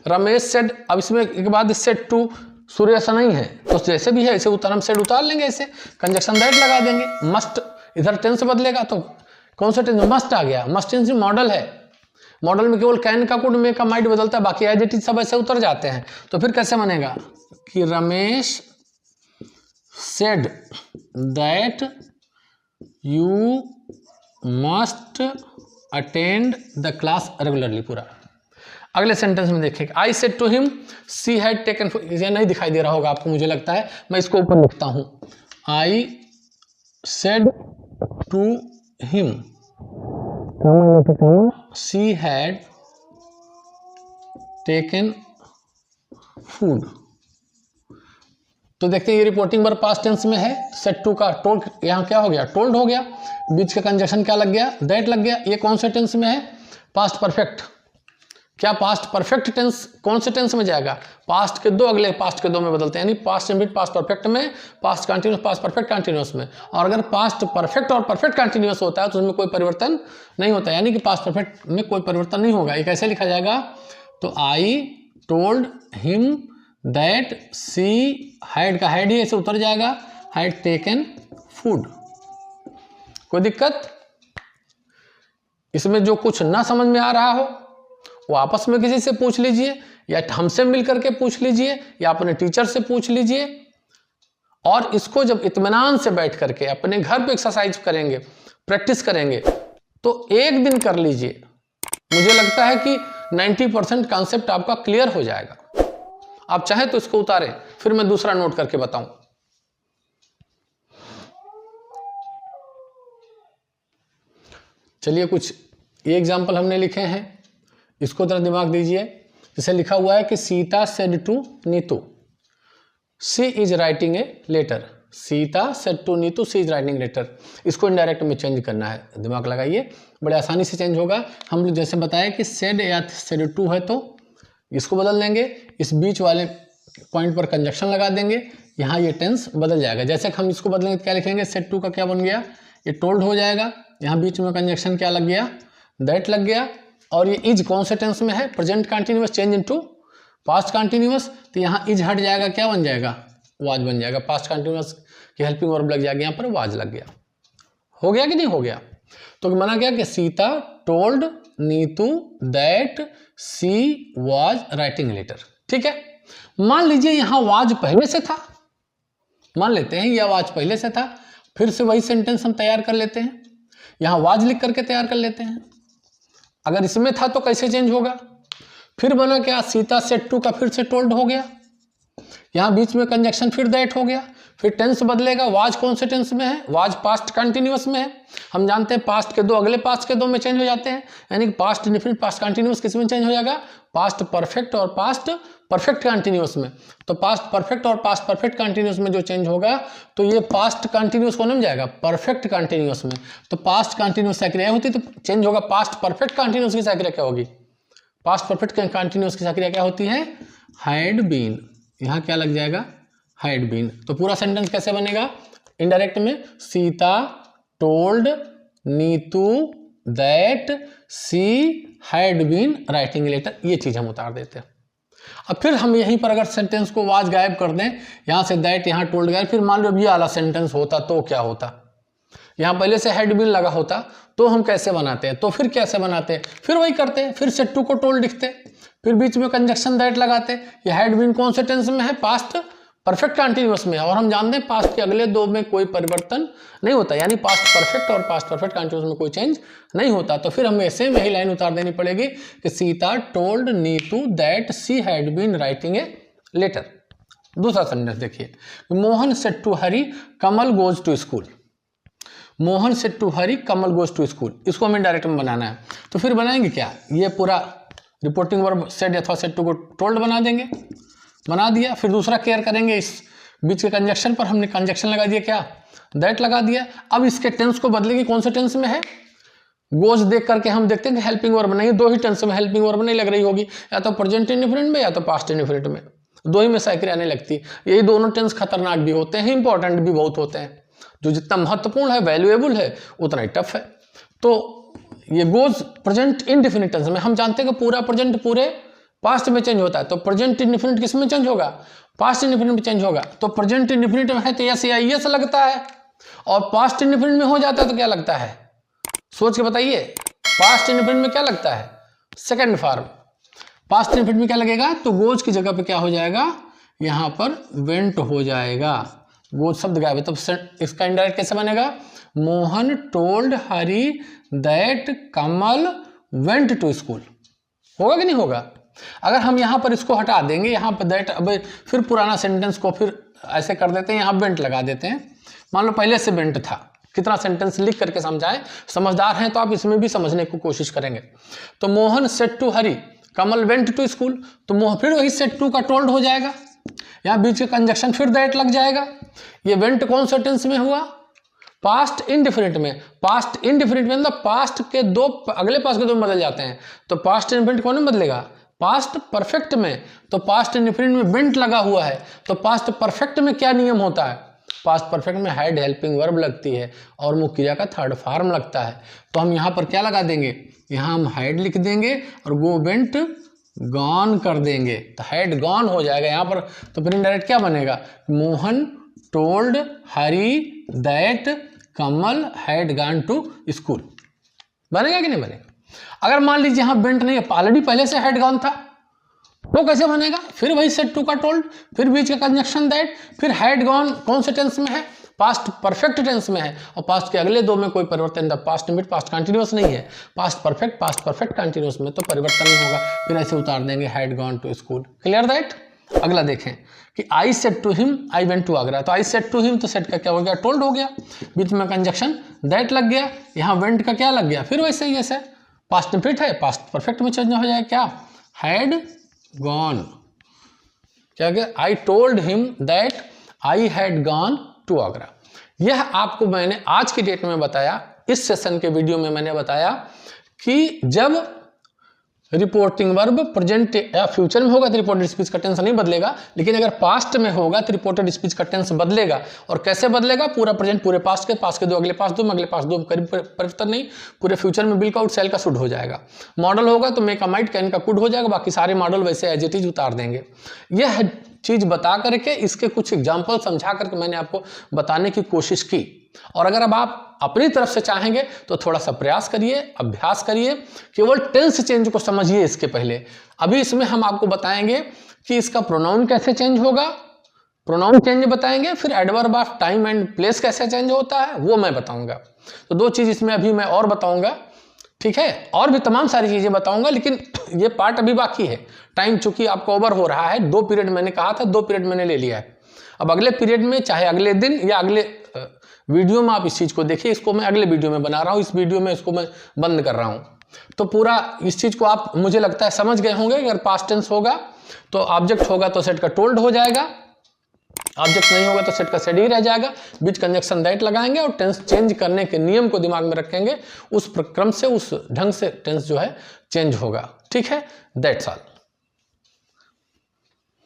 रमेश सेड, अब इसमें एक बाद सेड टू सूर्य ऐसा नहीं है तो जैसे भी है ऐसे उतार, हम सेड उतार लेंगे, ऐसे कंजक्शन दैट लगा देंगे। मस्ट इधर टेंस बदलेगा तो कौन सा टेंस, मस्ट आ गया। मस्ट टेंस मॉडल है, मॉडल में केवल कैन का कुड, मे का माइट बदलता है, बाकी एज इट इज सब ऐसे उतर जाते हैं। तो फिर कैसे बनेगा कि Ramesh said that you must attend the class regularly, पूरा। अगले सेंटेंस में देखें, I said to him she had taken, ये नहीं दिखाई दे रहा होगा आपको मुझे लगता है, मैं इसको ऊपर लिखता हूं, I said to him she had taken food. तो देखते हैं ये रिपोर्टिंग वर्ब पास्ट टेंस में है, सेड टू का टोल्ड यहाँ क्या हो गया, टोल्ड हो गया, बीच का कंजक्शन क्या लग गया, दैट लग गया। ये कौन से टेंस में है, पास्ट परफेक्ट। क्या पास्ट परफेक्ट टेंस कौन से टेंस में जाएगा, पास्ट के दो अगले पास्ट के दो में बदलते हैं, यानी पास्ट इंफिनिट पास्ट परफेक्ट में, past continuous past perfect continuous में। और अगर पास्ट परफेक्ट और परफेक्ट कंटिन्यूस होता है तो उसमें कोई परिवर्तन नहीं होता, यानी कि पास्ट परफेक्ट में कोई परिवर्तन नहीं होगा। ये कैसे लिखा जाएगा, तो आई told him that she had का हैड ही ऐसे उतर जाएगा, हैड टेकन फूड। कोई दिक्कत इसमें, जो कुछ ना समझ में आ रहा हो वो आपस में किसी से पूछ लीजिए, या हमसे मिल करके पूछ लीजिए, या अपने टीचर से पूछ लीजिए। और इसको जब इत्मीनान से बैठ करके अपने घर पे एक्सरसाइज करेंगे, प्रैक्टिस करेंगे, तो एक दिन कर लीजिए, मुझे लगता है कि 90% कॉन्सेप्ट आपका क्लियर हो जाएगा। आप चाहें तो इसको उतारें, फिर मैं दूसरा नोट करके बताऊं। चलिए, कुछ ये एग्जाम्पल हमने लिखे हैं, इसको जरा दिमाग दीजिए। जैसे लिखा हुआ है कि Sita said to Nitu she is writing a letter, Sita said to Nitu she is writing letter. इसको इनडायरेक्ट में चेंज करना है, दिमाग लगाइए, बड़े आसानी से चेंज होगा। हम लोग जैसे बताया कि सेड या सेड टू है तो इसको बदल देंगे, इस बीच वाले पॉइंट पर कंजक्शन लगा देंगे, यहाँ ये टेंस बदल जाएगा। जैसे हम इसको बदलेंगे तो क्या लिखेंगे, सेड टू का क्या बन गया, ये टोल्ड हो जाएगा, यहाँ बीच में कंजक्शन क्या लग गया, दैट लग गया। और ये इज कौन से टेंस में है, present continuous change into past continuous, तो यहाँ इज हट जाएगा, क्या बन जाएगा, वाज बन जाएगा। पास्ट कंटिन्यूअस की हेल्पिंग वर्ब लग जाएगा, यहाँ पर वाज लग गया। हो गया कि नहीं हो गया। तो माना क्या कि Sita told Nitu that she was writing letter. ठीक है, मान लीजिए यहाँ वाज पहले से था, मान लेते हैं यह वाज पहले से था, फिर से वही सेंटेंस हम तैयार कर लेते हैं, यहाँ वाज लिख करके तैयार कर लेते हैं। अगर इसमें था तो कैसे चेंज होगा, फिर बना क्या, सीता सेड टू का फिर से टोल्ड हो गया, यहाँ बीच में कंजक्शन फिर दैट हो गया, फिर टेंस बदलेगा, वाज कौन से टेंस में है, वाज पास्ट कंटिन्यूअस में है। हम जानते हैं पास्ट के दो अगले पास्ट के दो में चेंज हो जाते हैं, यानी कि पास्ट इंडेफिनिट पास्ट कंटिन्यूअस किस में चेंज हो जाएगा, पास्ट परफेक्ट और पास्ट परफेक्ट कंटिन्यूअस में। तो पास्ट परफेक्ट और पास्ट परफेक्ट कंटिन्यूअस में जो चेंज होगा तो ये पास्ट कंटिन्यूअस कौन में जाएगा, परफेक्ट कंटिन्यूअस में। तो पास्ट कंटिन्यूअस सक्रिया होती तो चेंज होगा, पास्ट परफेक्ट कंटिन्यूअस की सक्रिया क्या होगी, पास्ट परफेक्ट कंटिन्यूअस की सक्रिया क्या होती है, हैड बीन। यहाँ क्या लग जाएगा, हैड बीन। तो पूरा सेंटेंस कैसे बनेगा, इनडायरेक्ट में, Sita told Nitu that she had been writing letter, ये चीज हम उतार देते हैं। अब फिर हम यहीं पर अगर सेंटेंस को वाज गायब कर दें, यहाँ से दैट यहाँ टोल्ड गायब, फिर मान लो ये वाला सेंटेंस होता तो क्या होता, यहाँ पहले से हैड बीन लगा होता तो हम कैसे बनाते हैं, तो फिर कैसे बनाते हैं, फिर वही करते हैं, फिर सेट टू को टोल्ड लिखते, फिर बीच में कंजक्शन दैट लगाते। ये हैड बीन कौन से टेंस में है, पास्ट परफेक्ट कंटिन्यूअस में है, और हम जानते हैं पास्ट के अगले दो में कोई परिवर्तन नहीं होता, यानी पास्ट परफेक्ट और पास्ट परफेक्ट कंटिन्यूअस में कोई चेंज नहीं होता। तो फिर हमें ऐसे में ही लाइन उतार देनी पड़ेगी कि Sita told Nitu that she had been writing a letter. दूसरा सेंटेंस देखिए, Mohan said to Hari Kamal goes to school. Mohan said to Hari Kamal goes to school, इसको हमें डायरेक्ट में बनाना है। तो फिर बनाएंगे क्या, ये पूरा रिपोर्टिंग वर्ब सेड अथवा सेड टू को टोल्ड बना देंगे, बना दिया। फिर दूसरा केयर करेंगे, इस बीच के कंजक्शन पर हमने कंजक्शन लगा दिया, क्या दैट लगा दिया। अब इसके टेंस को बदलेंगे, कौन से टेंस में है, गोज देख करके हम देखते हैं कि हेल्पिंग वर्ब नहीं, दो ही टेंस में हेल्पिंग वर्ब नहीं लग रही होगी, या तो प्रेजेंट इंडिफरेंट में या तो पास्ट इंडिफरेंट में, दो ही में साइकिल आने लगती। यही दोनों टेंस खतरनाक भी होते हैं, इंपॉर्टेंट भी बहुत होते हैं, जो जितना महत्वपूर्ण है वैल्यूएबल है उतना ही टफ है। तो ये गोज प्रेजेंट इंडिफिनिट टेंस में, हम जानते हैं कि पूरा प्रेजेंट पूरे पास्ट में चेंज होता है, तो प्रेजेंट इंडिफिनिट किस में चेंज होगा, पास्ट इंडिफिनिट में चेंज होगा। तो प्रेजेंट इंडिफिनिट में है तो यस या यस लगता है, और पास्ट इंडिफिनिट में हो जाता है तो क्या लगता है, सोच के बताइए, पास्ट इंडिफिनिट में क्या लगता है, सेकंड फॉर्म। पास्ट इंडिफिनिट में क्या लगेगा, तो गोज की जगह पे क्या हो जाएगा, यहाँ पर वेंट हो जाएगा, गोज शब्द गायब है। तो इसका इनडायरेक्ट कैसे बनेगा, Mohan told Hari that Kamal went to school, होगा कि नहीं होगा। अगर हम यहाँ पर इसको हटा देंगे, यहाँ पर दैट, अब फिर पुराना सेंटेंस को फिर ऐसे कर देते हैं, यहाँ वेंट लगा देते हैं। मान लो पहले से वेंट था, कितना सेंटेंस लिख करके समझाएं, समझदार हैं तो आप इसमें भी समझने की कोशिश करेंगे। तो Mohan said to Hari Kamal went to school, तो मोहन फिर वही सेड टू का टोल्ड हो जाएगा, यहाँ बीच के कंजक्शन फिर दैट लग जाएगा। ये वेंट कौन सा टेंस में हुआ, पास्ट इंडिफिनिट में। पास्ट इंडिफिनिट में मतलब पास्ट के दो अगले पास्ट के दो में बदल जाते हैं, तो पास्ट इंडिफिनिट कौन में बदलेगा, पास्ट परफेक्ट में। तो पास्ट इंडिफिनिट में वेंट लगा हुआ है, तो पास्ट परफेक्ट में क्या नियम होता है, पास्ट परफेक्ट में हैड हेल्पिंग वर्ब लगती है और मुख्य क्रिया का थर्ड फॉर्म लगता है। तो हम यहाँ पर क्या लगा देंगे, यहाँ हम हैड लिख देंगे और गो वेंट गॉन कर देंगे, तो हैड गॉन हो जाएगा यहाँ पर। तो फिर इनडायरेक्ट क्या बनेगा, Mohan told Hari that Kamal had gone to school, बनेगा कि नहीं बनेगा। अगर मान लीजिए यहाँ वेंट नहीं है, ऑलरेडी पहले से हैड गॉन था, तो कैसे बनेगा, फिर वही सेड टू का टोल्ड, फिर बीच का कंजक्शन दैट, फिर हैड गॉन कौन से टेंस में है, पास्ट परफेक्ट टेंस में है, और पास्ट के अगले दो में कोई परिवर्तन, पास्ट लिमिट पास्ट कंटिन्यूअस नहीं है, पास्ट परफेक्ट कंटिन्यूअस में तो परिवर्तन नहीं होगा। फिर ऐसे उतार देंगे had gone to school, clear that. अगला देखें कि I said to him I went to Agra, तो आई सेड टू हिम तो सेड का क्या हो गया, टोल्ड हो गया, बीच में कंजक्शन दैट लग गया, यहाँ वेंट का क्या लग गया, फिर वैसे ही जैसे पास्ट इंडिफिनिट है, पास्ट परफेक्ट में चेंज हो जाएगा, क्या हैड गॉन, क्या गया, I told him that I had gone to Agra. यह आपको मैंने आज की डेट में बताया, इस सेशन के वीडियो में मैंने बताया कि जब रिपोर्टिंग वर्ब प्रेजेंट या फ्यूचर में होगा तो रिपोर्टेड स्पीच का टेंस नहीं बदलेगा, लेकिन अगर पास्ट में होगा तो रिपोर्टेड स्पीच का टेंस बदलेगा। और कैसे बदलेगा, पूरा प्रेजेंट पूरे पास्ट के दो अगले पास्ट दो में, अगले पास्ट दो में करीब परिवर्तन नहीं, पूरे फ्यूचर में बिल का आउट सेल का शुड हो जाएगा। मॉडल होगा तो मेक अ माइट कैन का कुड हो जाएगा, बाकी सारे मॉडल वैसे एज इट इज उतार देंगे। यह चीज़ बता करके, इसके कुछ एग्जाम्पल समझा करके मैंने आपको बताने की कोशिश की। और अगर अब आप अपनी तरफ से चाहेंगे तो थोड़ा सा प्रयास करिए, अभ्यास करिए, केवल टेंस चेंज को समझिए इसके पहले। अभी इसमें हम आपको बताएंगे कि इसका प्रोनाउन कैसे चेंज होगा, प्रोनाउन चेंज बताएंगे, फिर adverb of time and place कैसे चेंज होता है वो मैं बताऊंगा। तो दो चीज़ इसमें अभी मैं और बताऊंगा, ठीक है, और भी तमाम सारी चीज़ें बताऊंगा, लेकिन ये पार्ट अभी बाकी है। टाइम चूंकि आपको ओवर हो रहा है, 2 पीरियड मैंने कहा था, 2 पीरियड मैंने ले लिया है। अब अगले पीरियड में चाहे अगले दिन या अगले वीडियो में आप इस चीज़ को देखिए, इसको मैं अगले वीडियो में बना रहा हूँ, इस वीडियो में इसको मैं बंद कर रहा हूँ। तो पूरा इस चीज़ को आप मुझे लगता है समझ गए होंगे। अगर पास्ट टेंस होगा तो ऑब्जेक्ट होगा तो सेट का टोल्ड हो जाएगा, ऑब्जेक्ट नहीं होगा तो सेट का सेड ही रह जाएगा, बीच कंजक्शन दैट लगाएंगे और टेंस चेंज करने के नियम को दिमाग में रखेंगे, उस क्रम से उस ढंग से टेंस जो है चेंज होगा। ठीक है, दैट्स ऑल।